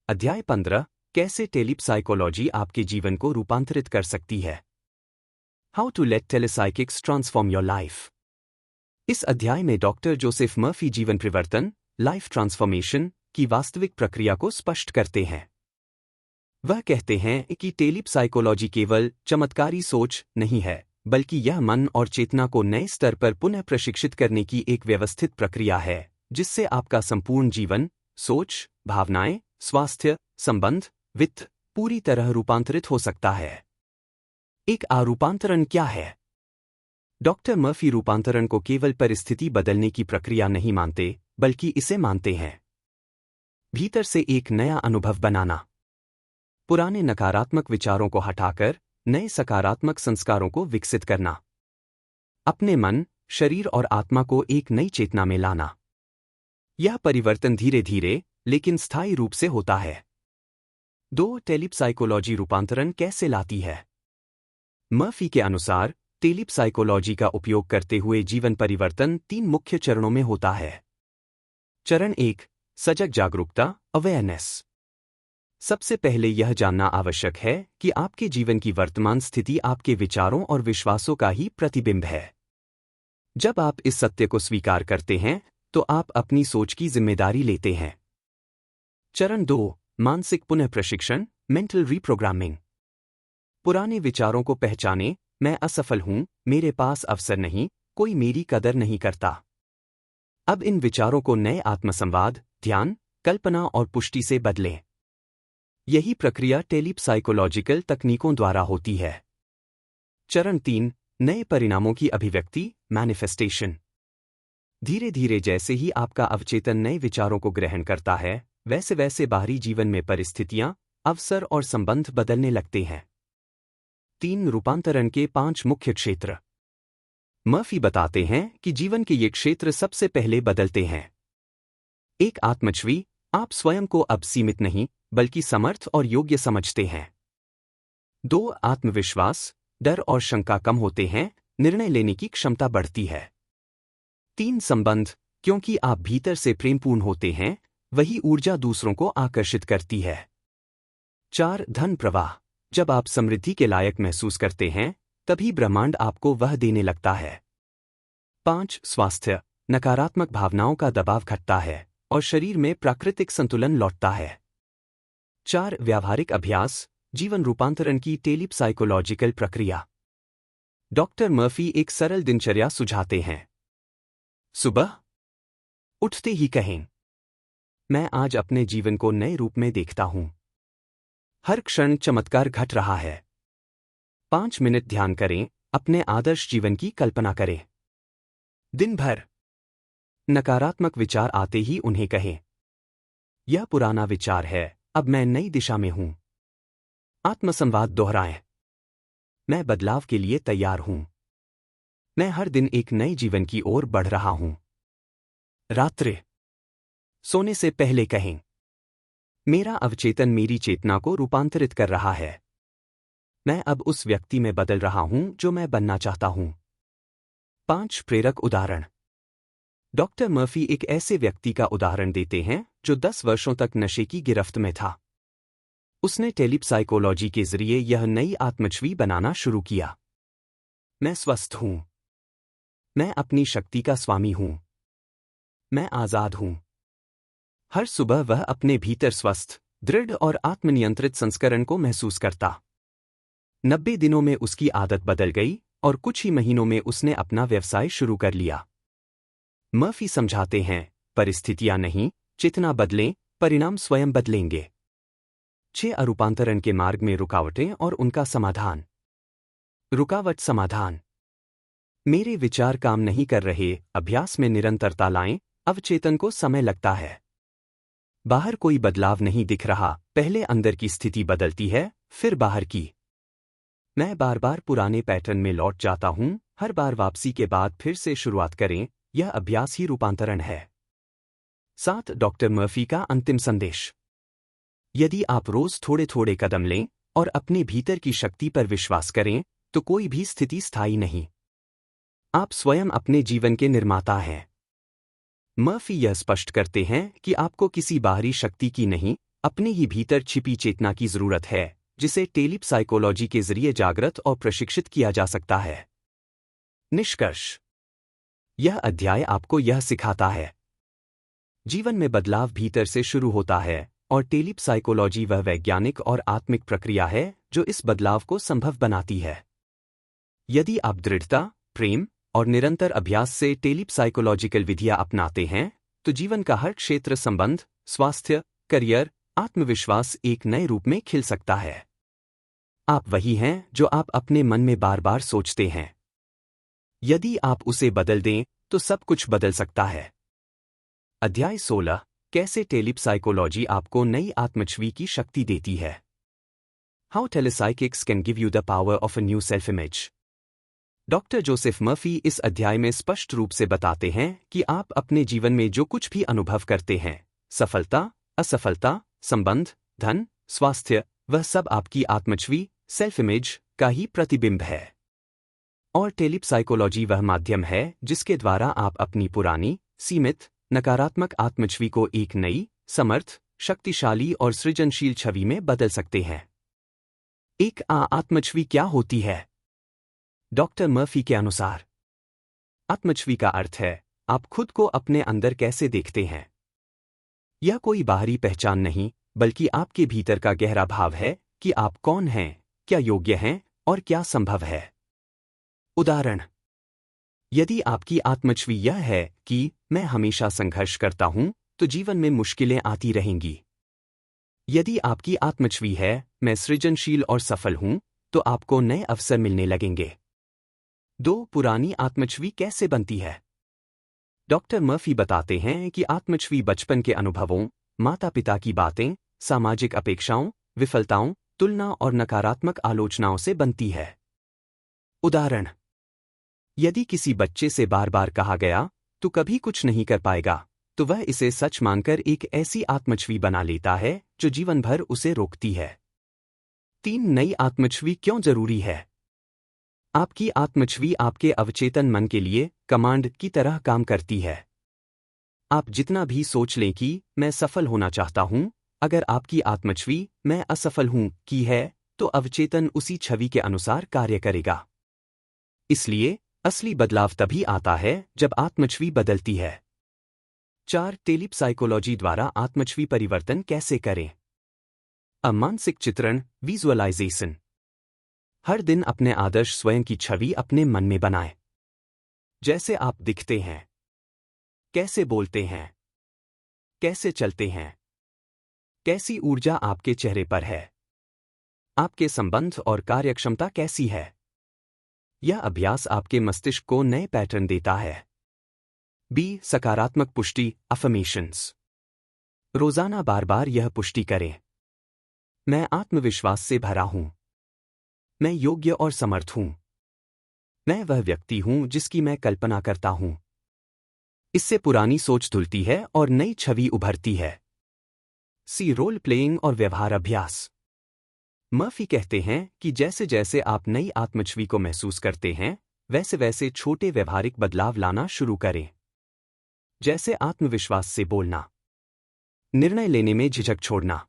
अध्याय 15 कैसे टेलीसाइकोलॉजी आपके जीवन को रूपांतरित कर सकती है। How to let telepsychics transform your life. इस अध्याय में डॉक्टर जोसेफ मर्फी जीवन परिवर्तन, लाइफ ट्रांसफॉर्मेशन की वास्तविक प्रक्रिया को स्पष्ट करते हैं। वह कहते हैं कि टेलीसाइकोलॉजी केवल चमत्कारी सोच नहीं है, बल्कि यह मन और चेतना को नए स्तर पर पुनः प्रशिक्षित करने की एक व्यवस्थित प्रक्रिया है, जिससे आपका संपूर्ण जीवन, सोच, भावनाएं, स्वास्थ्य, संबंध, वित्त पूरी तरह रूपांतरित हो सकता है। एक रूपांतरण क्या है? डॉक्टर मर्फी रूपांतरण को केवल परिस्थिति बदलने की प्रक्रिया नहीं मानते, बल्कि इसे मानते हैं भीतर से एक नया अनुभव बनाना। पुराने नकारात्मक विचारों को हटाकर नए सकारात्मक संस्कारों को विकसित करना। अपने मन, शरीर और आत्मा को एक नई चेतना में लाना। यह परिवर्तन धीरे धीरे लेकिन स्थायी रूप से होता है। 2. टेलीसाइकोलॉजी रूपांतरण कैसे लाती है? मर्फी के अनुसार टेलीसाइकोलॉजी का उपयोग करते हुए जीवन परिवर्तन 3 मुख्य चरणों में होता है। चरण 1 सजग जागरूकता अवेयरनेस। सबसे पहले यह जानना आवश्यक है कि आपके जीवन की वर्तमान स्थिति आपके विचारों और विश्वासों का ही प्रतिबिंब है। जब आप इस सत्य को स्वीकार करते हैं, तो आप अपनी सोच की जिम्मेदारी लेते हैं। चरण 2, मानसिक पुनः प्रशिक्षण, मेंटल रीप्रोग्रामिंग। पुराने विचारों को पहचानें। मैं असफल हूं, मेरे पास अवसर नहीं, कोई मेरी कदर नहीं करता। अब इन विचारों को नए आत्मसंवाद, ध्यान, कल्पना और पुष्टि से बदलें। यही प्रक्रिया टेलीसाइकोलॉजिकल तकनीकों द्वारा होती है। चरण 3, नए परिणामों की अभिव्यक्ति, मैनिफेस्टेशन। धीरे धीरे जैसे ही आपका अवचेतन नए विचारों को ग्रहण करता है, वैसे वैसे बाहरी जीवन में परिस्थितियां, अवसर और संबंध बदलने लगते हैं। 3 रूपांतरण के 5 मुख्य क्षेत्र। मर्फी बताते हैं कि जीवन के ये क्षेत्र सबसे पहले बदलते हैं। 1, आत्मच्छवि, आप स्वयं को अब सीमित नहीं, बल्कि समर्थ और योग्य समझते हैं। 2, आत्मविश्वास, डर और शंका कम होते हैं, निर्णय लेने की क्षमता बढ़ती है। 3, संबंध, क्योंकि आप भीतर से प्रेमपूर्ण होते हैं, वही ऊर्जा दूसरों को आकर्षित करती है। 4, धन प्रवाह, जब आप समृद्धि के लायक महसूस करते हैं, तभी ब्रह्मांड आपको वह देने लगता है। 5, स्वास्थ्य, नकारात्मक भावनाओं का दबाव घटता है और शरीर में प्राकृतिक संतुलन लौटता है। 4, व्यावहारिक अभ्यास, जीवन रूपांतरण की टेलीसाइकोलॉजिकल प्रक्रिया। डॉक्टर मर्फी एक सरल दिनचर्या सुझाते हैं। सुबह उठते ही कहें, मैं आज अपने जीवन को नए रूप में देखता हूं। हर क्षण चमत्कार घट रहा है। 5 मिनट ध्यान करें, अपने आदर्श जीवन की कल्पना करें। दिन भर नकारात्मक विचार आते ही उन्हें कहें, यह पुराना विचार है, अब मैं नई दिशा में हूं। आत्मसंवाद दोहराएं, मैं बदलाव के लिए तैयार हूं। मैं हर दिन एक नए जीवन की ओर बढ़ रहा हूं। रात्रि सोने से पहले कहें, मेरा अवचेतन मेरी चेतना को रूपांतरित कर रहा है। मैं अब उस व्यक्ति में बदल रहा हूं जो मैं बनना चाहता हूं। 5 प्रेरक उदाहरण। डॉक्टर मर्फी एक ऐसे व्यक्ति का उदाहरण देते हैं जो 10 वर्षों तक नशे की गिरफ्त में था। उसने टेलीसाइकोलॉजी के जरिए यह नई आत्मच्छवि बनाना शुरू किया। मैं स्वस्थ हूं। मैं अपनी शक्ति का स्वामी हूं। मैं आजाद हूं। हर सुबह वह अपने भीतर स्वस्थ, दृढ़ और आत्मनियंत्रित संस्करण को महसूस करता। 90 दिनों में उसकी आदत बदल गई और कुछ ही महीनों में उसने अपना व्यवसाय शुरू कर लिया। मर्फी समझाते हैं, परिस्थितियां नहीं, चेतना बदलें, परिणाम स्वयं बदलेंगे। 6 अरूपांतरण के मार्ग में रुकावटें और उनका समाधान। रुकावट समाधान। मेरे विचार काम नहीं कर रहे, अभ्यास में निरंतरता लाएं, अवचेतन को समय लगता है। बाहर कोई बदलाव नहीं दिख रहा, पहले अंदर की स्थिति बदलती है, फिर बाहर की। मैं बार बार पुराने पैटर्न में लौट जाता हूं, हर बार वापसी के बाद फिर से शुरुआत करें, यह अभ्यास ही रूपांतरण है। 7 डॉक्टर मर्फी का अंतिम संदेश। यदि आप रोज थोड़े थोड़े कदम लें और अपने भीतर की शक्ति पर विश्वास करें, तो कोई भी स्थिति स्थायी नहीं। आप स्वयं अपने जीवन के निर्माता हैं। मर्फी यह स्पष्ट करते हैं कि आपको किसी बाहरी शक्ति की नहीं, अपने ही भीतर छिपी चेतना की जरूरत है, जिसे टेलीसाइकोलॉजी के जरिए जागृत और प्रशिक्षित किया जा सकता है। निष्कर्ष। यह अध्याय आपको यह सिखाता है, जीवन में बदलाव भीतर से शुरू होता है और टेलीसाइकोलॉजी वह वैज्ञानिक और आत्मिक प्रक्रिया है जो इस बदलाव को संभव बनाती है। यदि आप दृढ़ता, प्रेम और निरंतर अभ्यास से टेलीसाइकोलॉजिकल विधियां अपनाते हैं, तो जीवन का हर क्षेत्र संबंध, स्वास्थ्य, करियर, आत्मविश्वास एक नए रूप में खिल सकता है। आप वही हैं जो आप अपने मन में बार बार सोचते हैं। यदि आप उसे बदल दें, तो सब कुछ बदल सकता है। अध्याय 16, कैसे टेलीसाइकोलॉजी आपको नई आत्मच्छवि की शक्ति देती है। How telepsychics can give you the power of a new self image. Doctor Joseph Murphy इस अध्याय में स्पष्ट रूप से बताते हैं कि आप अपने जीवन में जो कुछ भी अनुभव करते हैं, सफलता, असफलता, संबंध, धन, स्वास्थ्य, वह सब आपकी आत्मच्छवि, सेल्फ इमेज का ही प्रतिबिंब है। और टेलीसाइकोलॉजी वह माध्यम है जिसके द्वारा आप अपनी पुरानी, सीमित, नकारात्मक आत्मच्छवि को एक नई, समर्थ, शक्तिशाली और सृजनशील छवि में बदल सकते हैं। एक आत्मच्छवि क्या होती है? डॉक्टर मर्फी के अनुसार आत्मच्छवि का अर्थ है आप खुद को अपने अंदर कैसे देखते हैं। यह कोई बाहरी पहचान नहीं, बल्कि आपके भीतर का गहरा भाव है कि आप कौन हैं, क्या योग्य हैं और क्या संभव है। उदाहरण: यदि आपकी आत्मछवि यह है कि मैं हमेशा संघर्ष करता हूं, तो जीवन में मुश्किलें आती रहेंगी। यदि आपकी आत्मछवि है मैं सृजनशील और सफल हूं, तो आपको नए अवसर मिलने लगेंगे। 2. पुरानी आत्मछवि कैसे बनती है? डॉक्टर मर्फी बताते हैं कि आत्मछवि बचपन के अनुभवों, माता पिता की बातें, सामाजिक अपेक्षाओं, विफलताओं, तुलना और नकारात्मक आलोचनाओं से बनती है। उदाहरण: यदि किसी बच्चे से बार बार कहा गया तू कभी कुछ नहीं कर पाएगा, तो वह इसे सच मानकर एक ऐसी आत्मछवि बना लेता है जो जीवन भर उसे रोकती है। 3. नई आत्मछवि क्यों जरूरी है? आपकी आत्मछवि आपके अवचेतन मन के लिए कमांड की तरह काम करती है। आप जितना भी सोच लें कि मैं सफल होना चाहता हूं, अगर आपकी आत्मछवि मैं असफल हूं की है, तो अवचेतन उसी छवि के अनुसार कार्य करेगा। इसलिए असली बदलाव तभी आता है जब आत्मछवि बदलती है। 4. टेलिप साइकोलॉजी द्वारा आत्मछवि परिवर्तन कैसे करें? मानसिक चित्रण, विजुअलाइजेशन। हर दिन अपने आदर्श स्वयं की छवि अपने मन में बनाएं। जैसे आप दिखते हैं, कैसे बोलते हैं, कैसे चलते हैं, कैसी ऊर्जा आपके चेहरे पर है, आपके संबंध और कार्यक्षमता कैसी है। यह अभ्यास आपके मस्तिष्क को नए पैटर्न देता है। बी. सकारात्मक पुष्टि, अफर्मेशंस। रोजाना बार बार यह पुष्टि करें: मैं आत्मविश्वास से भरा हूं, मैं योग्य और समर्थ हूं, मैं वह व्यक्ति हूं जिसकी मैं कल्पना करता हूं। इससे पुरानी सोच धुलती है और नई छवि उभरती है। सी. रोल प्लेइंग और व्यवहार अभ्यास। मर्फी कहते हैं कि जैसे जैसे आप नई आत्मछवि को महसूस करते हैं, वैसे वैसे छोटे व्यवहारिक बदलाव लाना शुरू करें। जैसे आत्मविश्वास से बोलना, निर्णय लेने में झिझक छोड़ना,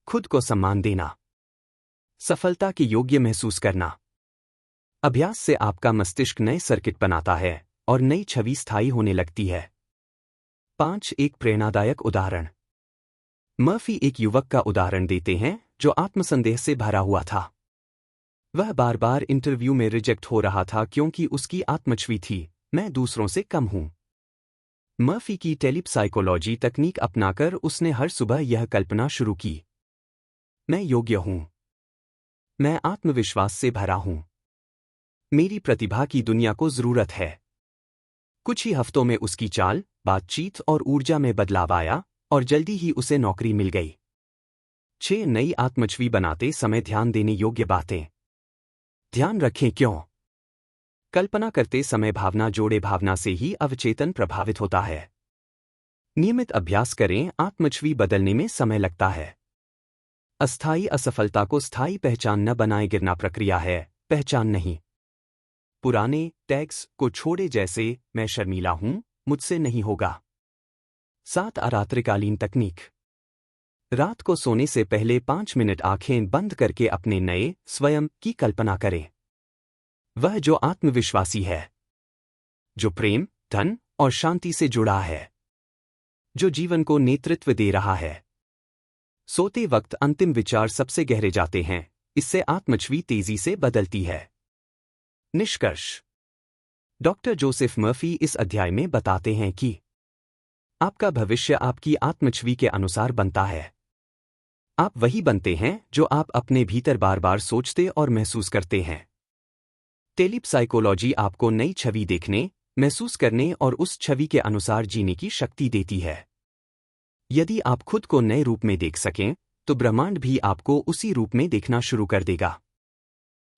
खुद को सम्मान देना, सफलता के योग्य महसूस करना। अभ्यास से आपका मस्तिष्क नए सर्किट बनाता है और नई छवि स्थायी होने लगती है। 5. एक प्रेरणादायक उदाहरण। मर्फी एक युवक का उदाहरण देते हैं जो आत्मसंदेह से भरा हुआ था। वह बार बार इंटरव्यू में रिजेक्ट हो रहा था क्योंकि उसकी आत्मछवि थी, मैं दूसरों से कम हूं। मर्फी की टेलिप साइकोलॉजी तकनीक अपनाकर उसने हर सुबह यह कल्पना शुरू की: मैं योग्य हूं, मैं आत्मविश्वास से भरा हूं, मेरी प्रतिभा की दुनिया को जरूरत है। कुछ ही हफ्तों में उसकी चाल, बातचीत और ऊर्जा में बदलाव आया और जल्दी ही उसे नौकरी मिल गई। 6. नई आत्मछवि बनाते समय ध्यान देने योग्य बातें। ध्यान रखें क्यों? कल्पना करते समय भावना जोड़े भावना से ही अवचेतन प्रभावित होता है। नियमित अभ्यास करें, आत्मछवि बदलने में समय लगता है। अस्थायी असफलता को स्थायी पहचान न बनाए, गिरना प्रक्रिया है, पहचान नहीं। पुराने टैग्स को छोड़े, जैसे मैं शर्मीला हूं, मुझसे नहीं होगा। 7. अरात्रिकालीन तकनीक। रात को सोने से पहले 5 मिनट आंखें बंद करके अपने नए स्वयं की कल्पना करें। वह जो आत्मविश्वासी है, जो प्रेम, धन और शांति से जुड़ा है, जो जीवन को नेतृत्व दे रहा है। सोते वक्त अंतिम विचार सबसे गहरे जाते हैं, इससे आत्मछवि तेजी से बदलती है। निष्कर्ष। डॉक्टर जोसेफ मर्फी इस अध्याय में बताते हैं कि आपका भविष्य आपकी आत्मछवि के अनुसार बनता है। आप वही बनते हैं जो आप अपने भीतर बार बार सोचते और महसूस करते हैं। टेलिप साइकोलॉजी आपको नई छवि देखने, महसूस करने और उस छवि के अनुसार जीने की शक्ति देती है। यदि आप खुद को नए रूप में देख सकें, तो ब्रह्मांड भी आपको उसी रूप में देखना शुरू कर देगा।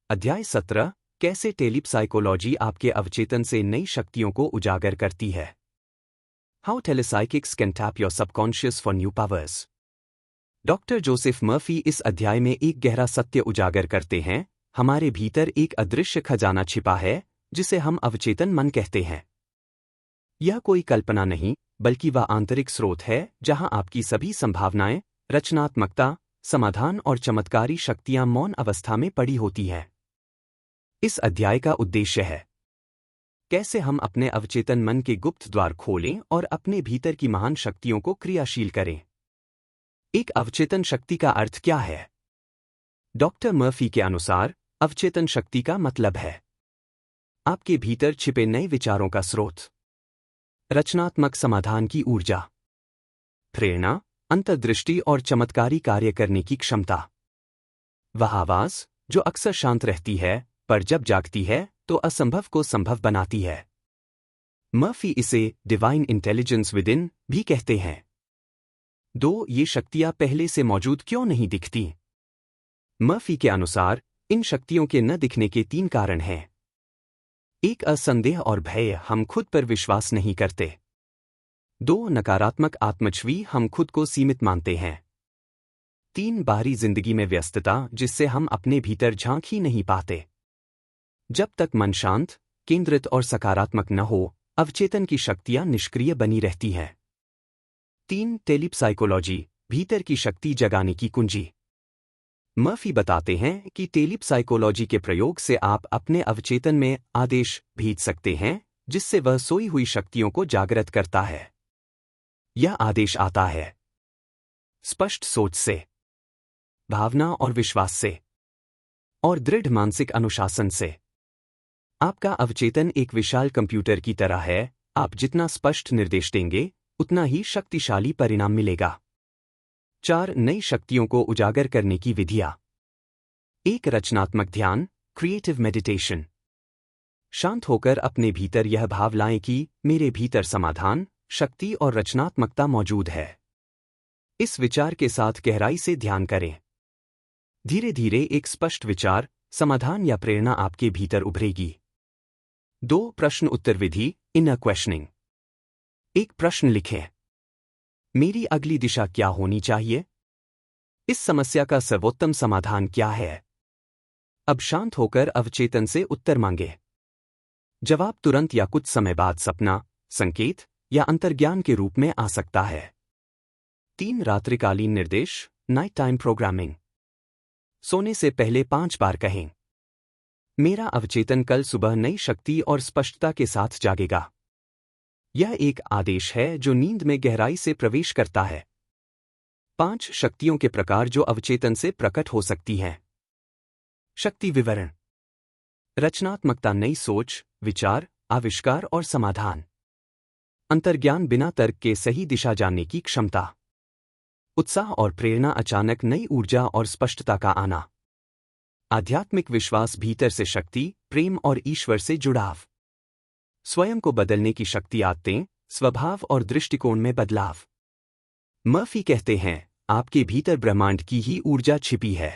अध्याय 17, कैसे टेलिप साइकोलॉजी आपके अवचेतन से नई शक्तियों को उजागर करती है। How telepsychics can tap your subconscious for new powers. Doctor Joseph Murphy इस अध्याय में एक गहरा सत्य उजागर करते हैं: हमारे भीतर एक अदृश्य खजाना छिपा है जिसे हम अवचेतन मन कहते हैं। यह कोई कल्पना नहीं, बल्कि वह आंतरिक स्रोत है जहां आपकी सभी संभावनाएं, रचनात्मकता, समाधान और चमत्कारी शक्तियां मौन अवस्था में पड़ी होती हैं। इस अध्याय का उद्देश्य है कैसे हम अपने अवचेतन मन के गुप्त द्वार खोलें और अपने भीतर की महान शक्तियों को क्रियाशील करें। एक अवचेतन शक्ति का अर्थ क्या है? डॉक्टर मर्फी के अनुसार अवचेतन शक्ति का मतलब है आपके भीतर छिपे नए विचारों का स्रोत, रचनात्मक समाधान की ऊर्जा, प्रेरणा, अंतर्दृष्टि और चमत्कारी कार्य करने की क्षमता। वह आवाज जो अक्सर शांत रहती है पर जब जागती है तो असंभव को संभव बनाती है। मर्फी इसे डिवाइन इंटेलिजेंस विद इन भी कहते हैं। 2. ये शक्तियां पहले से मौजूद क्यों नहीं दिखती? मर्फी के अनुसार इन शक्तियों के न दिखने के 3 कारण हैं। 1. असंदेह और भय, हम खुद पर विश्वास नहीं करते। 2. नकारात्मक आत्मछवि, हम खुद को सीमित मानते हैं। 3. बाहरी जिंदगी में व्यस्तता जिससे हम अपने भीतर झांक ही नहीं पाते। जब तक मन शांत, केंद्रित और सकारात्मक न हो, अवचेतन की शक्तियां निष्क्रिय बनी रहती हैं। 3. टेलीपसाइकोलॉजी, भीतर की शक्ति जगाने की कुंजी। मर्फी बताते हैं कि टेलीपसाइकोलॉजी के प्रयोग से आप अपने अवचेतन में आदेश भेज सकते हैं जिससे वह सोई हुई शक्तियों को जागृत करता है। यह आदेश आता है स्पष्ट सोच से, भावना और विश्वास से, और दृढ़ मानसिक अनुशासन से। आपका अवचेतन एक विशाल कंप्यूटर की तरह है, आप जितना स्पष्ट निर्देश देंगे उतना ही शक्तिशाली परिणाम मिलेगा। 4. नई शक्तियों को उजागर करने की विधियां। 1. रचनात्मक ध्यान, क्रिएटिव मेडिटेशन। शांत होकर अपने भीतर यह भाव लाएं कि मेरे भीतर समाधान, शक्ति और रचनात्मकता मौजूद है। इस विचार के साथ गहराई से ध्यान करें। धीरे धीरे एक स्पष्ट विचार, समाधान या प्रेरणा आपके भीतर उभरेगी। 2. प्रश्न उत्तर विधि, इनर क्वेश्चनिंग। एक प्रश्न लिखें, मेरी अगली दिशा क्या होनी चाहिए? इस समस्या का सर्वोत्तम समाधान क्या है? अब शांत होकर अवचेतन से उत्तर मांगे। जवाब तुरंत या कुछ समय बाद सपना, संकेत या अंतर्ज्ञान के रूप में आ सकता है। 3. रात्रिकालीन निर्देश, नाइट टाइम प्रोग्रामिंग। सोने से पहले 5 बार कहें, मेरा अवचेतन कल सुबह नई शक्ति और स्पष्टता के साथ जागेगा। यह एक आदेश है जो नींद में गहराई से प्रवेश करता है। 5 शक्तियों के प्रकार जो अवचेतन से प्रकट हो सकती हैं। शक्ति विवरण। रचनात्मकता, नई सोच, विचार, आविष्कार और समाधान। अंतर्ज्ञान, बिना तर्क के सही दिशा जानने की क्षमता। उत्साह और प्रेरणा, अचानक नई ऊर्जा और स्पष्टता का आना। आध्यात्मिक विश्वास, भीतर से शक्ति, प्रेम और ईश्वर से जुड़ाव। स्वयं को बदलने की शक्ति, आदतें, स्वभाव और दृष्टिकोण में बदलाव। मर्फी कहते हैं, आपके भीतर ब्रह्मांड की ही ऊर्जा छिपी है।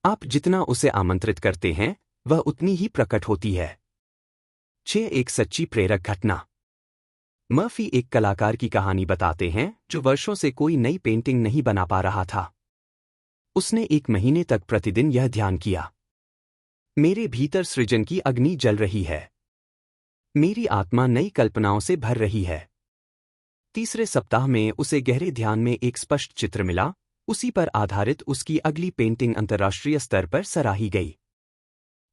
आप जितना उसे आमंत्रित करते हैं वह उतनी ही प्रकट होती है। 6. एक सच्ची प्रेरक घटना। मर्फी एक कलाकार की कहानी बताते हैं जो वर्षों से कोई नई पेंटिंग नहीं बना पा रहा था। उसने 1 महीने तक प्रतिदिन यह ध्यान किया, मेरे भीतर सृजन की अग्नि जल रही है, मेरी आत्मा नई कल्पनाओं से भर रही है। तीसरे सप्ताह में उसे गहरे ध्यान में एक स्पष्ट चित्र मिला, उसी पर आधारित उसकी अगली पेंटिंग अंतर्राष्ट्रीय स्तर पर सराही गई।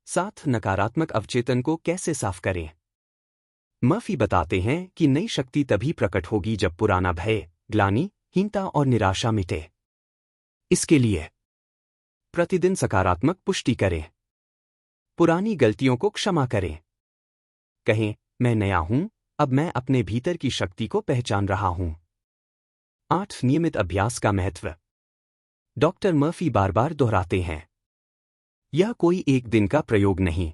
7. नकारात्मक अवचेतन को कैसे साफ करें? मर्फी बताते हैं कि नई शक्ति तभी प्रकट होगी जब पुराना भय, ग्लानि, हीनता और निराशा मिटे। इसके लिए प्रतिदिन सकारात्मक पुष्टि करें, पुरानी गलतियों को क्षमा करें, कहें, मैं नया हूं, अब मैं अपने भीतर की शक्ति को पहचान रहा हूं। 8. नियमित अभ्यास का महत्व। डॉक्टर मर्फी बार बार दोहराते हैं, यह कोई एक दिन का प्रयोग नहीं,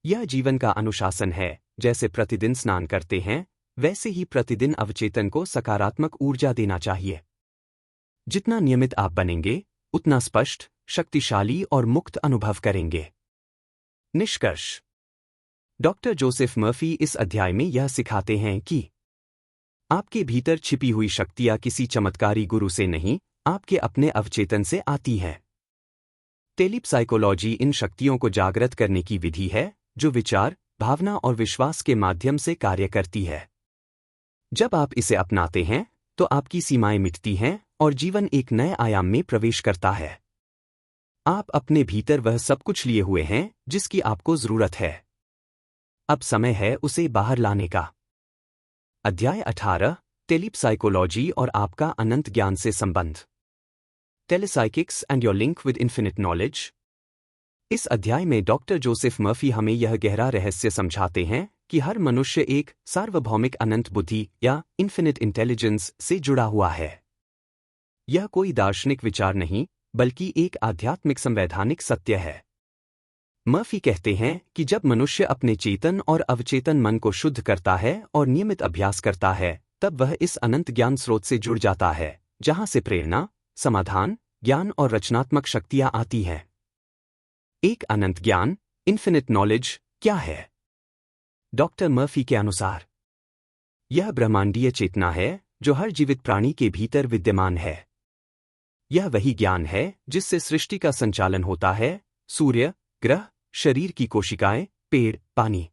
यह जीवन का अनुशासन है। जैसे प्रतिदिन स्नान करते हैं वैसे ही प्रतिदिन अवचेतन को सकारात्मक ऊर्जा देना चाहिए। जितना नियमित आप बनेंगे उतना स्पष्ट, शक्तिशाली और मुक्त अनुभव करेंगे। निष्कर्ष। डॉक्टर जोसेफ मर्फी इस अध्याय में यह सिखाते हैं कि आपके भीतर छिपी हुई शक्तियां किसी चमत्कारी गुरु से नहीं, आपके अपने अवचेतन से आती हैं। टेलीपसाइकोलॉजी इन शक्तियों को जागृत करने की विधि है जो विचार, भावना और विश्वास के माध्यम से कार्य करती है। जब आप इसे अपनाते हैं तो आपकी सीमाएं मिटती हैं और जीवन एक नए आयाम में प्रवेश करता है। आप अपने भीतर वह सब कुछ लिए हुए हैं जिसकी आपको जरूरत है। अब समय है उसे बाहर लाने का। अध्याय 18, टेलीपसाइकोलॉजी और आपका अनंत ज्ञान से संबंध। Telepsychics and your link with infinite knowledge. इस अध्याय में डॉक्टर जोसेफ मर्फी हमें यह गहरा रहस्य समझाते हैं कि हर मनुष्य एक सार्वभौमिक अनंत बुद्धि या इन्फिनिट इंटेलिजेंस से जुड़ा हुआ है। यह कोई दार्शनिक विचार नहीं, बल्कि एक आध्यात्मिक संवैधानिक सत्य है। मर्फी कहते हैं कि जब मनुष्य अपने चेतन और अवचेतन मन को शुद्ध करता है और नियमित अभ्यास करता है, तब वह इस अनंत ज्ञान स्रोत से जुड़ जाता है, जहां से प्रेरणा, समाधान, ज्ञान और रचनात्मक शक्तियां आती हैं। एक अनंत ज्ञान, इन्फिनिट नॉलेज, क्या है? डॉक्टर मर्फी के अनुसार यह ब्रह्मांडीय चेतना है जो हर जीवित प्राणी के भीतर विद्यमान है। यह वही ज्ञान है जिससे सृष्टि का संचालन होता है, सूर्य, ग्रह, शरीर की कोशिकाएं, पेड़, पानी।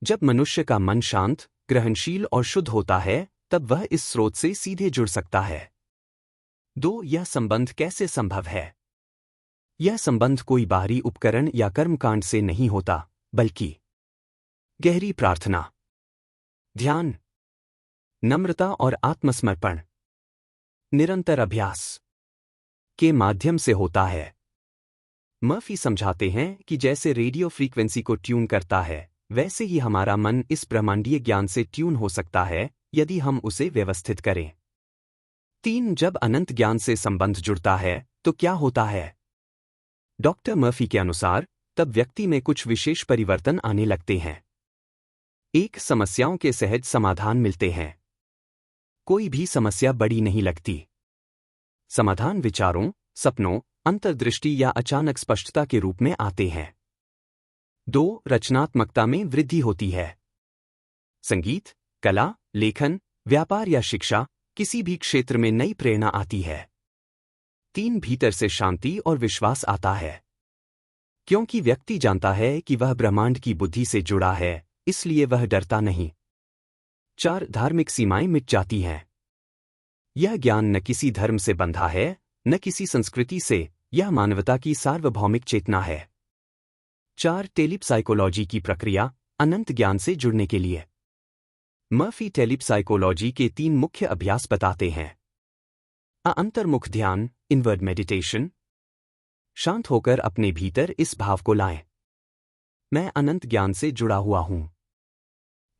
जब मनुष्य का मन शांत, ग्रहणशील और शुद्ध होता है, तब वह इस स्रोत से सीधे जुड़ सकता है। यह संबंध कैसे संभव है? यह संबंध कोई बाहरी उपकरण या कर्मकांड से नहीं होता, बल्कि गहरी प्रार्थना, ध्यान, नम्रता और आत्मसमर्पण, निरंतर अभ्यास के माध्यम से होता है। मर्फी समझाते हैं कि जैसे रेडियो फ्रीक्वेंसी को ट्यून करता है, वैसे ही हमारा मन इस ब्रह्मांडीय ज्ञान से ट्यून हो सकता है, यदि हम उसे व्यवस्थित करें। 3 जब अनंत ज्ञान से संबंध जुड़ता है, तो क्या होता है? डॉक्टर मर्फी के अनुसार तब व्यक्ति में कुछ विशेष परिवर्तन आने लगते हैं। 1 समस्याओं के सहज समाधान मिलते हैं। कोई भी समस्या बड़ी नहीं लगती। समाधान विचारों, सपनों, अंतर्दृष्टि या अचानक स्पष्टता के रूप में आते हैं। 2 रचनात्मकता में वृद्धि होती है। संगीत, कला, लेखन, व्यापार या शिक्षा, किसी भी क्षेत्र में नई प्रेरणा आती है। 3 भीतर से शांति और विश्वास आता है, क्योंकि व्यक्ति जानता है कि वह ब्रह्मांड की बुद्धि से जुड़ा है, इसलिए वह डरता नहीं। 4 धार्मिक सीमाएं मिट जाती हैं। यह ज्ञान न किसी धर्म से बंधा है, न किसी संस्कृति से, यह मानवता की सार्वभौमिक चेतना है। 4 टेलीपसाइकोलॉजी की प्रक्रिया, अनंत ज्ञान से जुड़ने के लिए। मर्फी टेलीपसाइकोलॉजी के 3 मुख्य अभ्यास बताते हैं। अंतर्मुख ध्यान, इनवर्ड मेडिटेशन। शांत होकर अपने भीतर इस भाव को लाएं, मैं अनंत ज्ञान से जुड़ा हुआ हूं।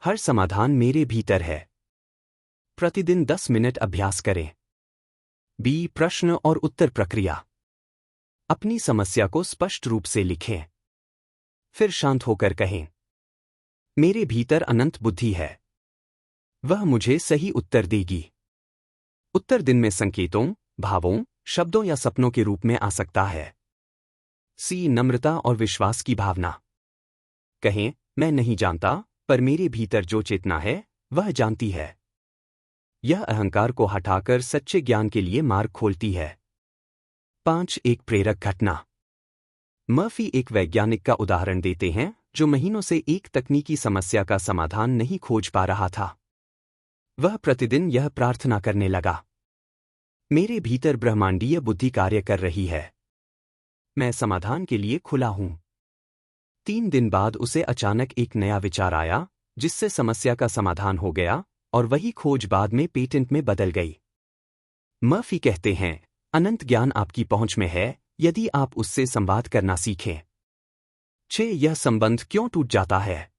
हर समाधान मेरे भीतर है। प्रतिदिन 10 मिनट अभ्यास करें। प्रश्न और उत्तर प्रक्रिया। अपनी समस्या को स्पष्ट रूप से लिखें, फिर शांत होकर कहें, मेरे भीतर अनंत बुद्धि है, वह मुझे सही उत्तर देगी। उत्तर दिन में संकेतों, भावों, शब्दों या सपनों के रूप में आ सकता है। नम्रता और विश्वास की भावना। कहें, मैं नहीं जानता, पर मेरे भीतर जो चेतना है, वह जानती है। यह अहंकार को हटाकर सच्चे ज्ञान के लिए मार्ग खोलती है। 5 एक प्रेरक घटना। मर्फी एक वैज्ञानिक का उदाहरण देते हैं जो महीनों से एक तकनीकी समस्या का समाधान नहीं खोज पा रहा था। वह प्रतिदिन यह प्रार्थना करने लगा, मेरे भीतर ब्रह्मांडीय बुद्धि कार्य कर रही है, मैं समाधान के लिए खुला हूं। 3 दिन बाद उसे अचानक एक नया विचार आया, जिससे समस्या का समाधान हो गया, और वही खोज बाद में पेटेंट में बदल गई। मर्फी कहते हैं, अनंत ज्ञान आपकी पहुंच में है, यदि आप उससे संवाद करना सीखें। 6 यह संबंध क्यों टूट जाता है?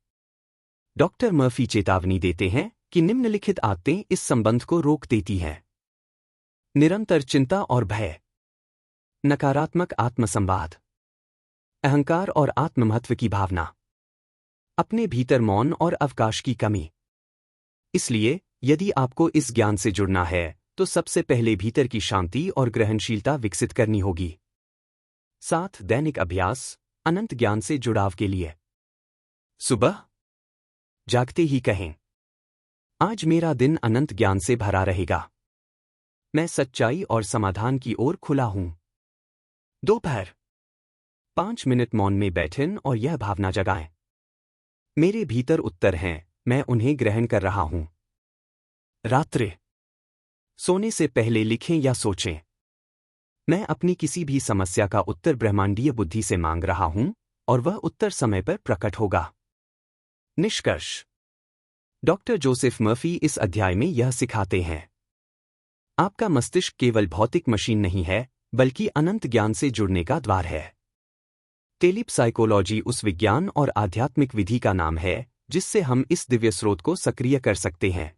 डॉक्टर मर्फी चेतावनी देते हैं कि निम्नलिखित आदतें इस संबंध को रोक देती हैं। निरंतर चिंता और भय, नकारात्मक आत्मसंवाद, अहंकार और आत्ममहत्व की भावना, अपने भीतर मौन और अवकाश की कमी। इसलिए यदि आपको इस ज्ञान से जुड़ना है, तो सबसे पहले भीतर की शांति और ग्रहणशीलता विकसित करनी होगी। 7 दैनिक अभ्यास, अनंत ज्ञान से जुड़ाव के लिए। सुबह जागते ही कहें, आज मेरा दिन अनंत ज्ञान से भरा रहेगा, मैं सच्चाई और समाधान की ओर खुला हूं। दोपहर 5 मिनट मौन में बैठें और यह भावना जगाएं, मेरे भीतर उत्तर हैं, मैं उन्हें ग्रहण कर रहा हूं। रात्रि सोने से पहले लिखें या सोचें, मैं अपनी किसी भी समस्या का उत्तर ब्रह्मांडीय बुद्धि से मांग रहा हूं, और वह उत्तर समय पर प्रकट होगा। निष्कर्ष। डॉक्टर जोसेफ मर्फी इस अध्याय में यह सिखाते हैं, आपका मस्तिष्क केवल भौतिक मशीन नहीं है, बल्कि अनंत ज्ञान से जुड़ने का द्वार है। टेलीपसाइकोलॉजी उस विज्ञान और आध्यात्मिक विधि का नाम है जिससे हम इस दिव्य स्रोत को सक्रिय कर सकते हैं।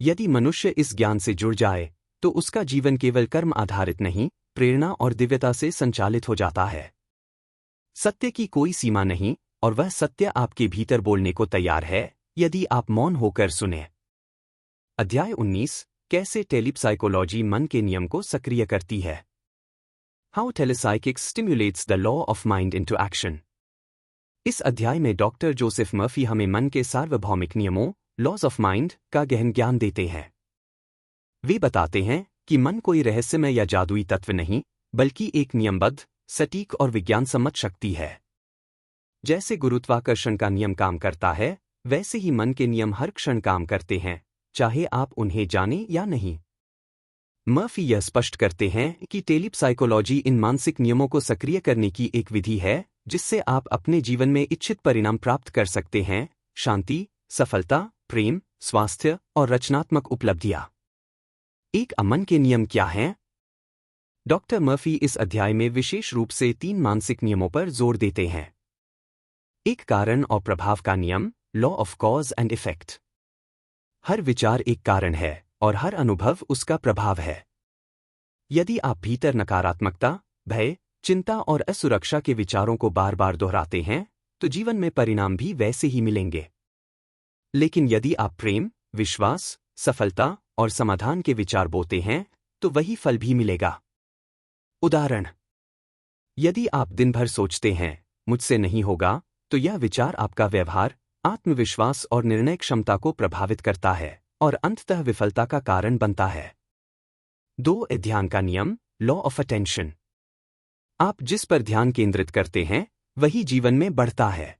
यदि मनुष्य इस ज्ञान से जुड़ जाए तो उसका जीवन केवल कर्म आधारित नहीं, प्रेरणा और दिव्यता से संचालित हो जाता है। सत्य की कोई सीमा नहीं, और वह सत्य आपके भीतर बोलने को तैयार है यदि आप मौन होकर सुने। अध्याय 19, कैसे टेलीपसाइकोलॉजी मन के नियम को सक्रिय करती है। How telepsychics stimulates the law of mind into action. इस अध्याय में डॉक्टर जोसेफ मर्फी हमें मन के सार्वभौमिक नियमों, लॉज ऑफ माइंड, का गहन ज्ञान देते हैं। वे बताते हैं कि मन कोई रहस्यमय या जादुई तत्व नहीं, बल्कि एक नियमबद्ध, सटीक और विज्ञान सम्मत शक्ति है। जैसे गुरुत्वाकर्षण का नियम काम करता है, वैसे ही मन के नियम हर क्षण काम करते हैं, चाहे आप उन्हें जानें या नहीं। मर्फी यह स्पष्ट करते हैं कि टेलीपसाइकोलॉजी इन मानसिक नियमों को सक्रिय करने की एक विधि है जिससे आप अपने जीवन में इच्छित परिणाम प्राप्त कर सकते हैं: शांति, सफलता, प्रेम, स्वास्थ्य और रचनात्मक उपलब्धियां। एक मन के नियम क्या हैं? डॉक्टर मर्फी इस अध्याय में विशेष रूप से 3 मानसिक नियमों पर जोर देते हैं। एक कारण और प्रभाव का नियम, law of cause and effect. हर विचार एक कारण है और हर अनुभव उसका प्रभाव है। यदि आप भीतर नकारात्मकता, भय, चिंता और असुरक्षा के विचारों को बार बार दोहराते हैं तो जीवन में परिणाम भी वैसे ही मिलेंगे। लेकिन यदि आप प्रेम, विश्वास, सफलता और समाधान के विचार बोते हैं तो वही फल भी मिलेगा। उदाहरण: यदि आप दिन भर सोचते हैं मुझसे नहीं होगा, तो यह विचार आपका व्यवहार, आत्मविश्वास और निर्णय क्षमता को प्रभावित करता है और अंततः विफलता का कारण बनता है। 2 ध्यान का नियम, लॉ ऑफ अटेंशन। आप जिस पर ध्यान केंद्रित करते हैं वही जीवन में बढ़ता है।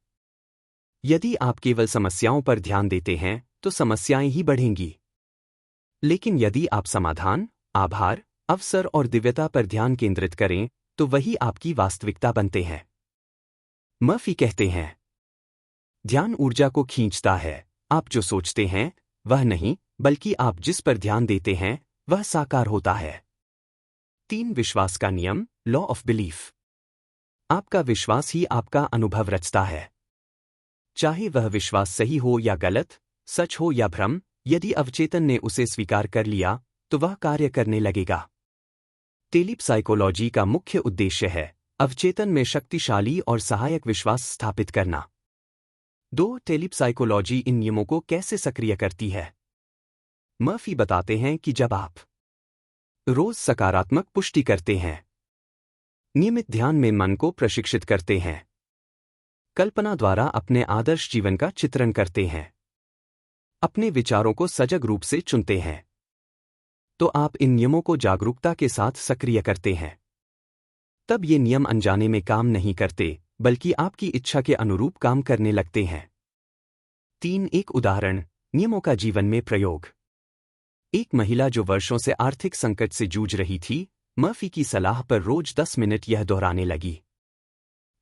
यदि आप केवल समस्याओं पर ध्यान देते हैं तो समस्याएं ही बढ़ेंगी। लेकिन यदि आप समाधान, आभार, अवसर और दिव्यता पर ध्यान केंद्रित करें तो वही आपकी वास्तविकता बनते हैं। मर्फी कहते हैं, ध्यान ऊर्जा को खींचता है। आप जो सोचते हैं वह नहीं, बल्कि आप जिस पर ध्यान देते हैं वह साकार होता है। 3 विश्वास का नियम, लॉ ऑफ बिलीफ। आपका विश्वास ही आपका अनुभव रचता है। चाहे वह विश्वास सही हो या गलत, सच हो या भ्रम, यदि अवचेतन ने उसे स्वीकार कर लिया तो वह कार्य करने लगेगा। टेलीपसाइकोलॉजी का मुख्य उद्देश्य है अवचेतन में शक्तिशाली और सहायक विश्वास स्थापित करना। 2 टेलीपसाइकोलॉजी इन नियमों को कैसे सक्रिय करती है। मर्फी बताते हैं कि जब आप रोज सकारात्मक पुष्टि करते हैं, नियमित ध्यान में मन को प्रशिक्षित करते हैं, कल्पना द्वारा अपने आदर्श जीवन का चित्रण करते हैं, अपने विचारों को सजग रूप से चुनते हैं, तो आप इन नियमों को जागरूकता के साथ सक्रिय करते हैं। तब ये नियम अनजाने में काम नहीं करते, बल्कि आपकी इच्छा के अनुरूप काम करने लगते हैं। 3 एक उदाहरण, नियमों का जीवन में प्रयोग। एक महिला जो वर्षों से आर्थिक संकट से जूझ रही थी, मर्फी की सलाह पर रोज 10 मिनट यह दोहराने लगी,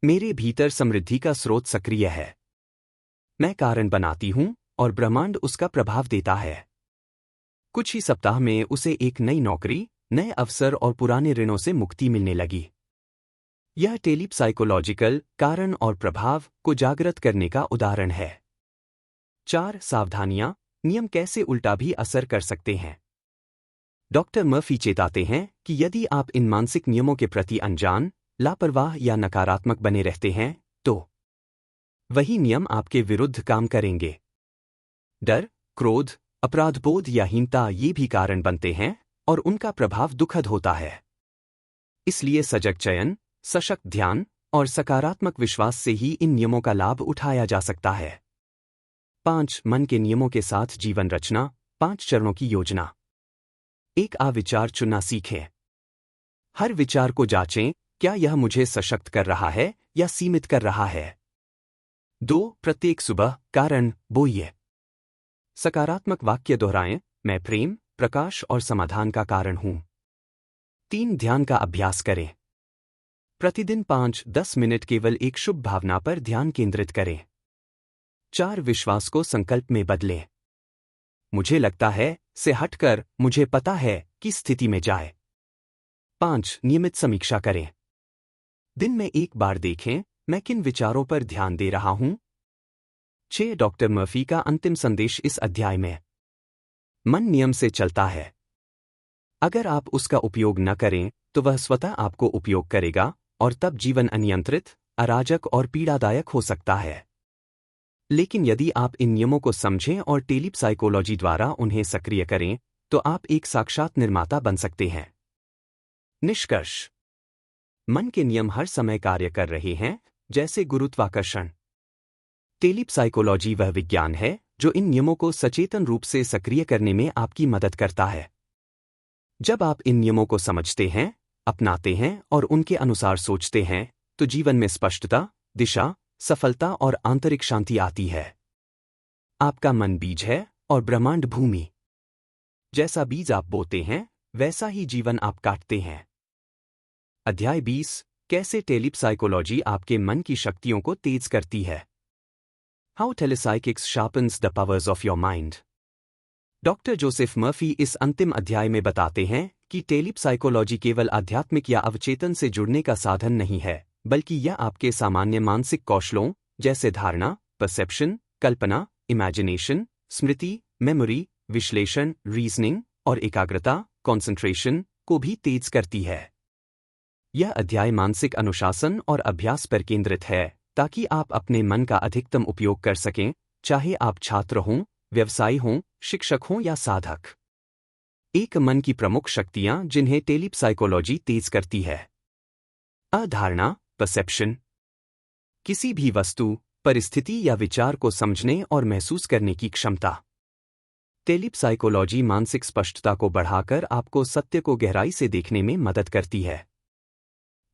मेरे भीतर समृद्धि का स्रोत सक्रिय है। मैं कारण बनाती हूं और ब्रह्मांड उसका प्रभाव देता है। कुछ ही सप्ताह में उसे एक नई नौकरी, नए अवसर और पुराने ऋणों से मुक्ति मिलने लगी। यह टेलीपसाइकोलॉजिकल कारण और प्रभाव को जागृत करने का उदाहरण है। 4 सावधानियां, नियम कैसे उल्टा भी असर कर सकते हैं। डॉक्टर मर्फी चेताते हैं कि यदि आप इन मानसिक नियमों के प्रति अनजान, लापरवाह या नकारात्मक बने रहते हैं तो वही नियम आपके विरुद्ध काम करेंगे। डर, क्रोध, अपराधबोध या हीनता ये भी कारण बनते हैं और उनका प्रभाव दुखद होता है। इसलिए सजग चयन, सशक्त ध्यान और सकारात्मक विश्वास से ही इन नियमों का लाभ उठाया जा सकता है। 5 मन के नियमों के साथ जीवन रचना, 5 चरणों की योजना। 1 विचार चुनना सीखें। हर विचार को जांचें, क्या यह मुझे सशक्त कर रहा है या सीमित कर रहा है। 2 प्रत्येक सुबह कारण बोइए। सकारात्मक वाक्य दोहराएं, मैं प्रेम, प्रकाश और समाधान का कारण हूं। 3 ध्यान का अभ्यास करें। प्रतिदिन 5-10 मिनट केवल एक शुभ भावना पर ध्यान केंद्रित करें। 4 विश्वास को संकल्प में बदलें। मुझे लगता है से हटकर मुझे पता है कि स्थिति में जाए। 5 नियमित समीक्षा करें। दिन में एक बार देखें मैं किन विचारों पर ध्यान दे रहा हूं। 6 डॉक्टर मर्फी का अंतिम संदेश इस अध्याय में। मन नियम से चलता है। अगर आप उसका उपयोग न करें तो वह स्वतः आपको उपयोग करेगा और तब जीवन अनियंत्रित, अराजक और पीड़ादायक हो सकता है। लेकिन यदि आप इन नियमों को समझें और टेलीप साइकोलॉजी द्वारा उन्हें सक्रिय करें तो आप एक साक्षात निर्माता बन सकते हैं। निष्कर्ष। मन के नियम हर समय कार्य कर रहे हैं, जैसे गुरुत्वाकर्षण। टेलीप साइकोलॉजी वह विज्ञान है जो इन नियमों को सचेतन रूप से सक्रिय करने में आपकी मदद करता है। जब आप इन नियमों को समझते हैं, अपनाते हैं और उनके अनुसार सोचते हैं तो जीवन में स्पष्टता, दिशा, सफलता और आंतरिक शांति आती है। आपका मन बीज है और ब्रह्मांड भूमि। जैसा बीज आप बोते हैं वैसा ही जीवन आप काटते हैं। अध्याय 20 कैसे टेलीप साइकोलॉजी आपके मन की शक्तियों को तेज करती है। How telepsychics sharpens the powers of your mind. Doctor Joseph Murphy इस अंतिम अध्याय में बताते हैं कि टेलीप साइकोलॉजी केवल आध्यात्मिक या अवचेतन से जुड़ने का साधन नहीं है, बल्कि यह आपके सामान्य मानसिक कौशलों जैसे धारणा, परसेप्शन, कल्पना, इमेजिनेशन, स्मृति, मेमोरी, विश्लेषण, रीजनिंग और एकाग्रता, कंसंट्रेशन को भी तेज करती है। यह अध्याय मानसिक अनुशासन और अभ्यास पर केंद्रित है ताकि आप अपने मन का अधिकतम उपयोग कर सकें, चाहे आप छात्र हों, व्यवसायी हों, शिक्षक हों या साधक। एक मन की प्रमुख शक्तियां जिन्हें टेलीप साइकोलॉजी तेज करती है। अधारणा, परसेप्शन। किसी भी वस्तु, परिस्थिति या विचार को समझने और महसूस करने की क्षमता। टेलीप साइकोलॉजी मानसिक स्पष्टता को बढ़ाकर आपको सत्य को गहराई से देखने में मदद करती है।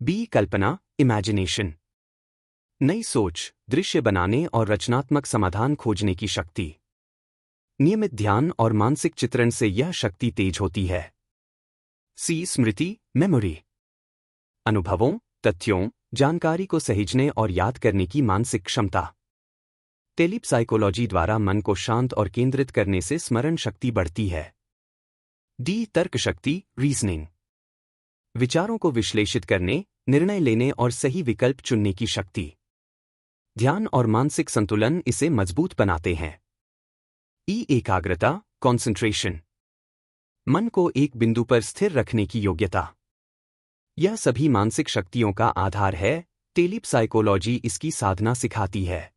बी कल्पना, इमेजिनेशन। नई सोच, दृश्य बनाने और रचनात्मक समाधान खोजने की शक्ति। नियमित ध्यान और मानसिक चित्रण से यह शक्ति तेज होती है। सी स्मृति, मेमोरी। अनुभवों, तथ्यों, जानकारी को सहेजने और याद करने की मानसिक क्षमता। टेलीप साइकोलॉजी द्वारा मन को शांत और केंद्रित करने से स्मरण शक्ति बढ़ती है। डी तर्क शक्ति, रीजनिंग। विचारों को विश्लेषित करने, निर्णय लेने और सही विकल्प चुनने की शक्ति। ध्यान और मानसिक संतुलन इसे मजबूत बनाते हैं। ई एकाग्रता, कंसंट्रेशन। मन को एक बिंदु पर स्थिर रखने की योग्यता। यह सभी मानसिक शक्तियों का आधार है। टेलीप साइकोलॉजी इसकी साधना सिखाती है।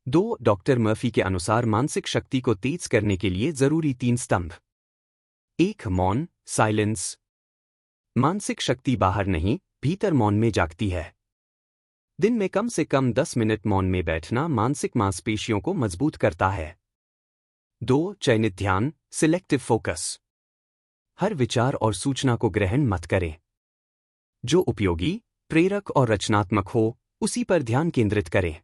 2 डॉक्टर मर्फी के अनुसार मानसिक शक्ति को तेज करने के लिए जरूरी 3 स्तंभ। 1 मौन, साइलेंस। मानसिक शक्ति बाहर नहीं, भीतर मौन में जागती है। दिन में कम से कम 10 मिनट मौन में बैठना मानसिक मांसपेशियों को मजबूत करता है। 2 चयनित ध्यान, सिलेक्टिव फोकस। हर विचार और सूचना को ग्रहण मत करें। जो उपयोगी, प्रेरक और रचनात्मक हो, उसी पर ध्यान केंद्रित करें।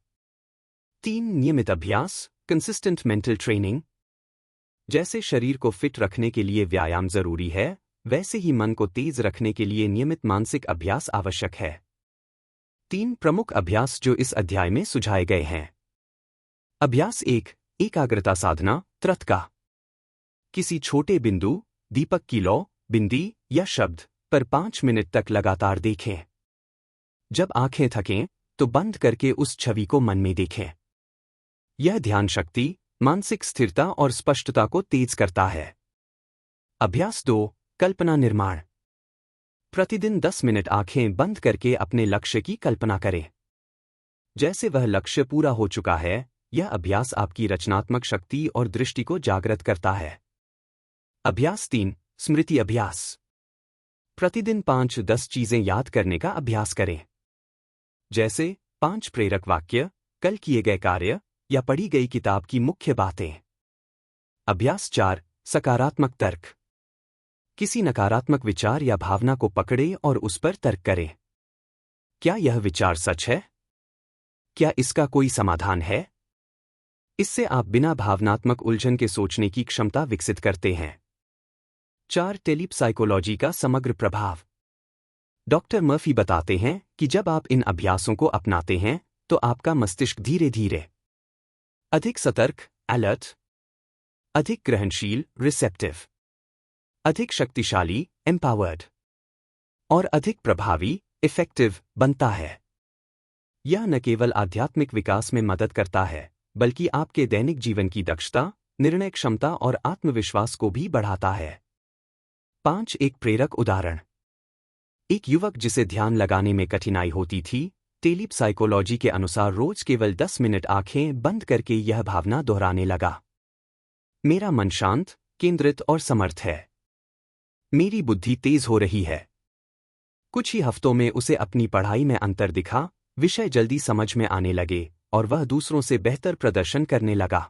3 नियमित अभ्यास, कंसिस्टेंट मेंटल ट्रेनिंग। जैसे शरीर को फिट रखने के लिए व्यायाम जरूरी है, वैसे ही मन को तेज रखने के लिए नियमित मानसिक अभ्यास आवश्यक है। 3 प्रमुख अभ्यास जो इस अध्याय में सुझाए गए हैं। अभ्यास 1 एकाग्रता साधना, त्रत्का। किसी छोटे बिंदु, दीपक की लौ, बिंदी या शब्द पर 5 मिनट तक लगातार देखें। जब आंखें थकें तो बंद करके उस छवि को मन में देखें। यह ध्यान शक्ति, मानसिक स्थिरता और स्पष्टता को तेज करता है। अभ्यास 2 कल्पना निर्माण। प्रतिदिन 10 मिनट आंखें बंद करके अपने लक्ष्य की कल्पना करें। जैसे वह लक्ष्य पूरा हो चुका है, यह अभ्यास आपकी रचनात्मक शक्ति और दृष्टि को जागृत करता है। अभ्यास 3 स्मृति अभ्यास। प्रतिदिन 5-10 चीजें याद करने का अभ्यास करें। जैसे 5 प्रेरक वाक्य, कल किए गए कार्य या पढ़ी गई किताब की मुख्य बातें। अभ्यास 4 सकारात्मक तर्क। किसी नकारात्मक विचार या भावना को पकड़े और उस पर तर्क करें। क्या यह विचार सच है? क्या इसका कोई समाधान है? इससे आप बिना भावनात्मक उलझन के सोचने की क्षमता विकसित करते हैं। 4 टेलीप साइकोलॉजी का समग्र प्रभाव। डॉक्टर मर्फी बताते हैं कि जब आप इन अभ्यासों को अपनाते हैं तो आपका मस्तिष्क धीरे धीरे अधिक सतर्क, अलर्ट, अधिक ग्रहणशील, रिसेप्टिव, अधिक शक्तिशाली, एम्पावर्ड, और अधिक प्रभावी, इफेक्टिव बनता है। यह न केवल आध्यात्मिक विकास में मदद करता है, बल्कि आपके दैनिक जीवन की दक्षता, निर्णय क्षमता और आत्मविश्वास को भी बढ़ाता है। 5 एक प्रेरक उदाहरण। एक युवक जिसे ध्यान लगाने में कठिनाई होती थी, टेलीप साइकोलॉजी के अनुसार रोज केवल 10 मिनट आंखें बंद करके यह भावना दोहराने लगा। मेरा मन शांत, केंद्रित और समर्थ है। मेरी बुद्धि तेज हो रही है। कुछ ही हफ्तों में उसे अपनी पढ़ाई में अंतर दिखा, विषय जल्दी समझ में आने लगे और वह दूसरों से बेहतर प्रदर्शन करने लगा।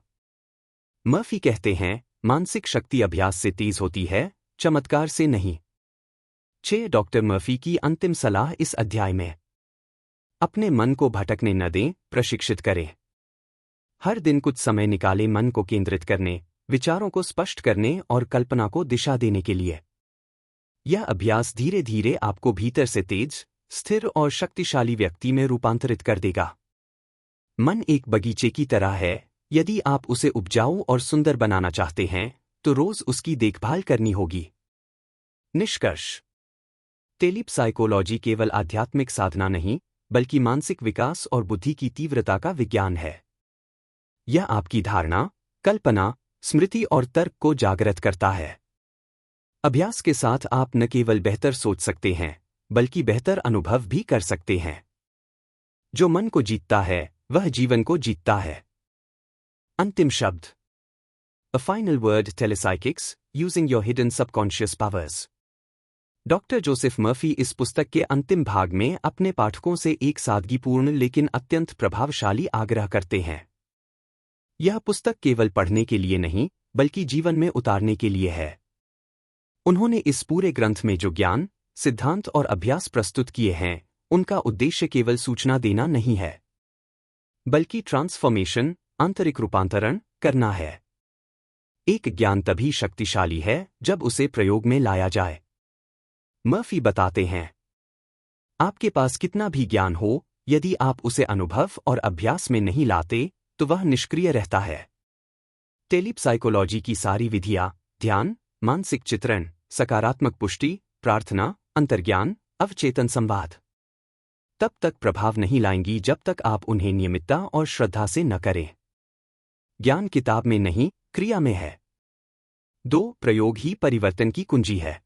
मर्फी कहते हैं, मानसिक शक्ति अभ्यास से तेज होती है, चमत्कार से नहीं। 6 डॉक्टर मर्फी की अंतिम सलाह इस अध्याय में। अपने मन को भटकने न दें, प्रशिक्षित करें। हर दिन कुछ समय निकालें मन को केंद्रित करने, विचारों को स्पष्ट करने और कल्पना को दिशा देने के लिए। यह अभ्यास धीरे धीरे आपको भीतर से तेज, स्थिर और शक्तिशाली व्यक्ति में रूपांतरित कर देगा। मन एक बगीचे की तरह है, यदि आप उसे उपजाऊ और सुंदर बनाना चाहते हैं, तो रोज उसकी देखभाल करनी होगी। निष्कर्ष। टेलीप साइकोलॉजी केवल आध्यात्मिक साधना नहीं, बल्कि मानसिक विकास और बुद्धि की तीव्रता का विज्ञान है। यह आपकी धारणा, कल्पना, स्मृति और तर्क को जागृत करता है। अभ्यास के साथ आप न केवल बेहतर सोच सकते हैं, बल्कि बेहतर अनुभव भी कर सकते हैं। जो मन को जीतता है, वह जीवन को जीतता है। अंतिम शब्द। A final word, telepsychics, using your hidden subconscious powers. Doctor Joseph Murphy इस पुस्तक के अंतिम भाग में अपने पाठकों से एक सादगीपूर्ण लेकिन अत्यंत प्रभावशाली आग्रह करते हैं। यह पुस्तक केवल पढ़ने के लिए नहीं, बल्कि जीवन में उतारने के लिए है। उन्होंने इस पूरे ग्रंथ में जो ज्ञान, सिद्धांत और अभ्यास प्रस्तुत किए हैं, उनका उद्देश्य केवल सूचना देना नहीं है, बल्कि ट्रांसफॉर्मेशन, आंतरिक रूपांतरण करना है। एक ज्ञान तभी शक्तिशाली है जब उसे प्रयोग में लाया जाए। मर्फी बताते हैं, आपके पास कितना भी ज्ञान हो, यदि आप उसे अनुभव और अभ्यास में नहीं लाते, तो वह निष्क्रिय रहता है। टेलीप साइकोलॉजी की सारी विधियां, ध्यान, मानसिक चित्रण, सकारात्मक पुष्टि, प्रार्थना, अंतर्ज्ञान, अवचेतन संवाद, तब तक प्रभाव नहीं लाएंगी जब तक आप उन्हें नियमितता और श्रद्धा से न करें। ज्ञान किताब में नहीं, क्रिया में है। 2 प्रयोग ही परिवर्तन की कुंजी है।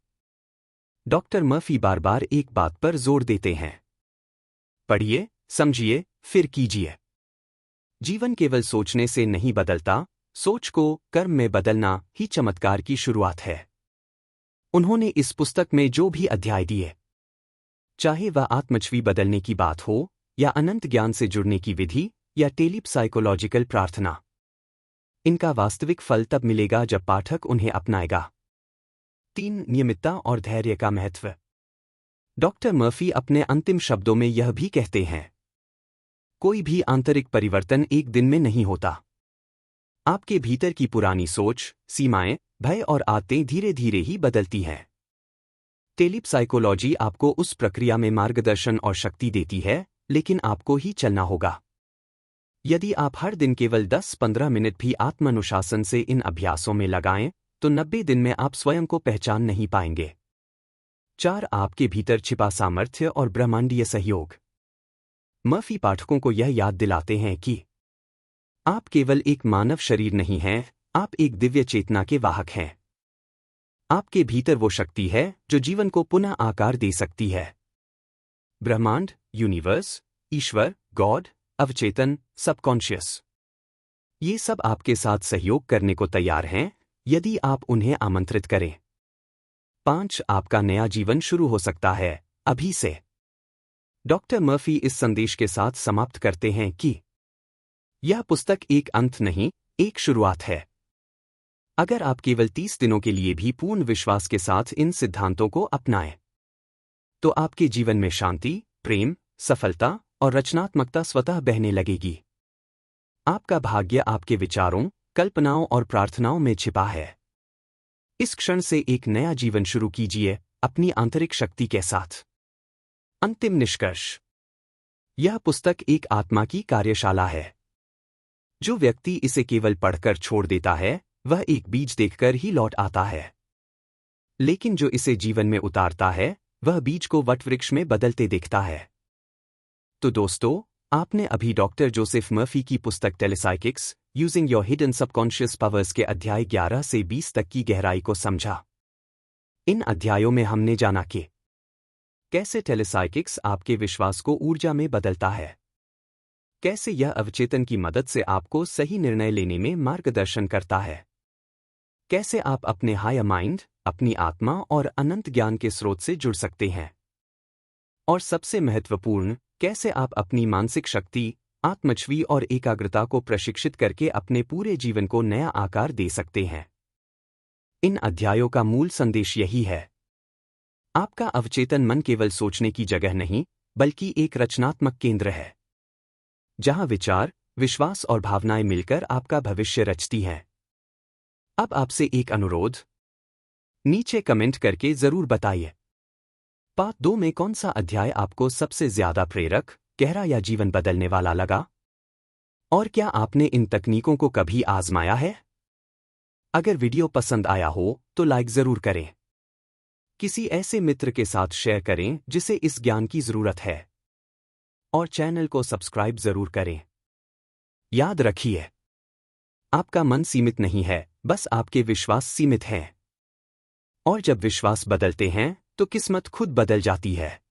डॉक्टर मर्फी बार बार एक बात पर जोर देते हैं, पढ़िए, समझिए, फिर कीजिए। जीवन केवल सोचने से नहीं बदलता, सोच को कर्म में बदलना ही चमत्कार की शुरुआत है। उन्होंने इस पुस्तक में जो भी अध्याय दिए, चाहे वह आत्मछवि बदलने की बात हो, या अनंत ज्ञान से जुड़ने की विधि, या टेलीप साइकोलॉजिकल प्रार्थना, इनका वास्तविक फल तब मिलेगा जब पाठक उन्हें अपनाएगा। 3 नियमितता और धैर्य का महत्व। डॉक्टर मर्फी अपने अंतिम शब्दों में यह भी कहते हैं, कोई भी आंतरिक परिवर्तन एक दिन में नहीं होता। आपके भीतर की पुरानी सोच, सीमाएं, भय और आदतें धीरे धीरे ही बदलती हैं। टेलीप साइकोलॉजी आपको उस प्रक्रिया में मार्गदर्शन और शक्ति देती है, लेकिन आपको ही चलना होगा। यदि आप हर दिन केवल 10-15 मिनट भी आत्मानुशासन से इन अभ्यासों में लगाएं, तो 90 दिन में आप स्वयं को पहचान नहीं पाएंगे। 4 आपके भीतर छिपा सामर्थ्य और ब्रह्मांडीय सहयोग। मर्फी पाठकों को यह याद दिलाते हैं कि आप केवल एक मानव शरीर नहीं हैं, आप एक दिव्य चेतना के वाहक हैं। आपके भीतर वो शक्ति है जो जीवन को पुनः आकार दे सकती है। ब्रह्मांड, यूनिवर्स, ईश्वर, गॉड, अवचेतन, सबकॉन्शियस, ये सब आपके साथ सहयोग करने को तैयार हैं, यदि आप उन्हें आमंत्रित करें। 5 आपका नया जीवन शुरू हो सकता है, अभी से। डॉक्टर मर्फी इस संदेश के साथ समाप्त करते हैं कि यह पुस्तक एक अंत नहीं, एक शुरुआत है। अगर आप केवल 30 दिनों के लिए भी पूर्ण विश्वास के साथ इन सिद्धांतों को अपनाएं, तो आपके जीवन में शांति, प्रेम, सफलता और रचनात्मकता स्वतः बहने लगेगी। आपका भाग्य आपके विचारों, कल्पनाओं और प्रार्थनाओं में छिपा है। इस क्षण से एक नया जीवन शुरू कीजिए, अपनी आंतरिक शक्ति के साथ। अंतिम निष्कर्ष। यह पुस्तक एक आत्मा की कार्यशाला है। जो व्यक्ति इसे केवल पढ़कर छोड़ देता है वह एक बीज देखकर ही लौट आता है, लेकिन जो इसे जीवन में उतारता है वह बीज को वटवृक्ष में बदलते देखता है। तो दोस्तों, आपने अभी डॉक्टर जोसेफ मर्फी की पुस्तक telepsychics using your hidden subconscious powers के अध्याय 11 से 20 तक की गहराई को समझा। इन अध्यायों में हमने जाना कि कैसे टेलीसाइकिक्स आपके विश्वास को ऊर्जा में बदलता है, कैसे यह अवचेतन की मदद से आपको सही निर्णय लेने में मार्गदर्शन करता है, कैसे आप अपने हायर माइंड, अपनी आत्मा और अनंत ज्ञान के स्रोत से जुड़ सकते हैं, और सबसे महत्वपूर्ण, कैसे आप अपनी मानसिक शक्ति, आत्मछवि और एकाग्रता को प्रशिक्षित करके अपने पूरे जीवन को नया आकार दे सकते हैं। इन अध्यायों का मूल संदेश यही है। आपका अवचेतन मन केवल सोचने की जगह नहीं, बल्कि एक रचनात्मक केंद्र है, जहां विचार, विश्वास और भावनाएं मिलकर आपका भविष्य रचती हैं। अब आपसे एक अनुरोध, नीचे कमेंट करके जरूर बताइए, पार्ट 2 में कौन सा अध्याय आपको सबसे ज्यादा प्रेरक, गहरा या जीवन बदलने वाला लगा? और क्या आपने इन तकनीकों को कभी आजमाया है? अगर वीडियो पसंद आया हो तो लाइक जरूर करें, किसी ऐसे मित्र के साथ शेयर करें जिसे इस ज्ञान की जरूरत है, और चैनल को सब्सक्राइब जरूर करें। याद रखिए, आपका मन सीमित नहीं है, बस आपके विश्वास सीमित हैं। और जब विश्वास बदलते हैं तो किस्मत खुद बदल जाती है।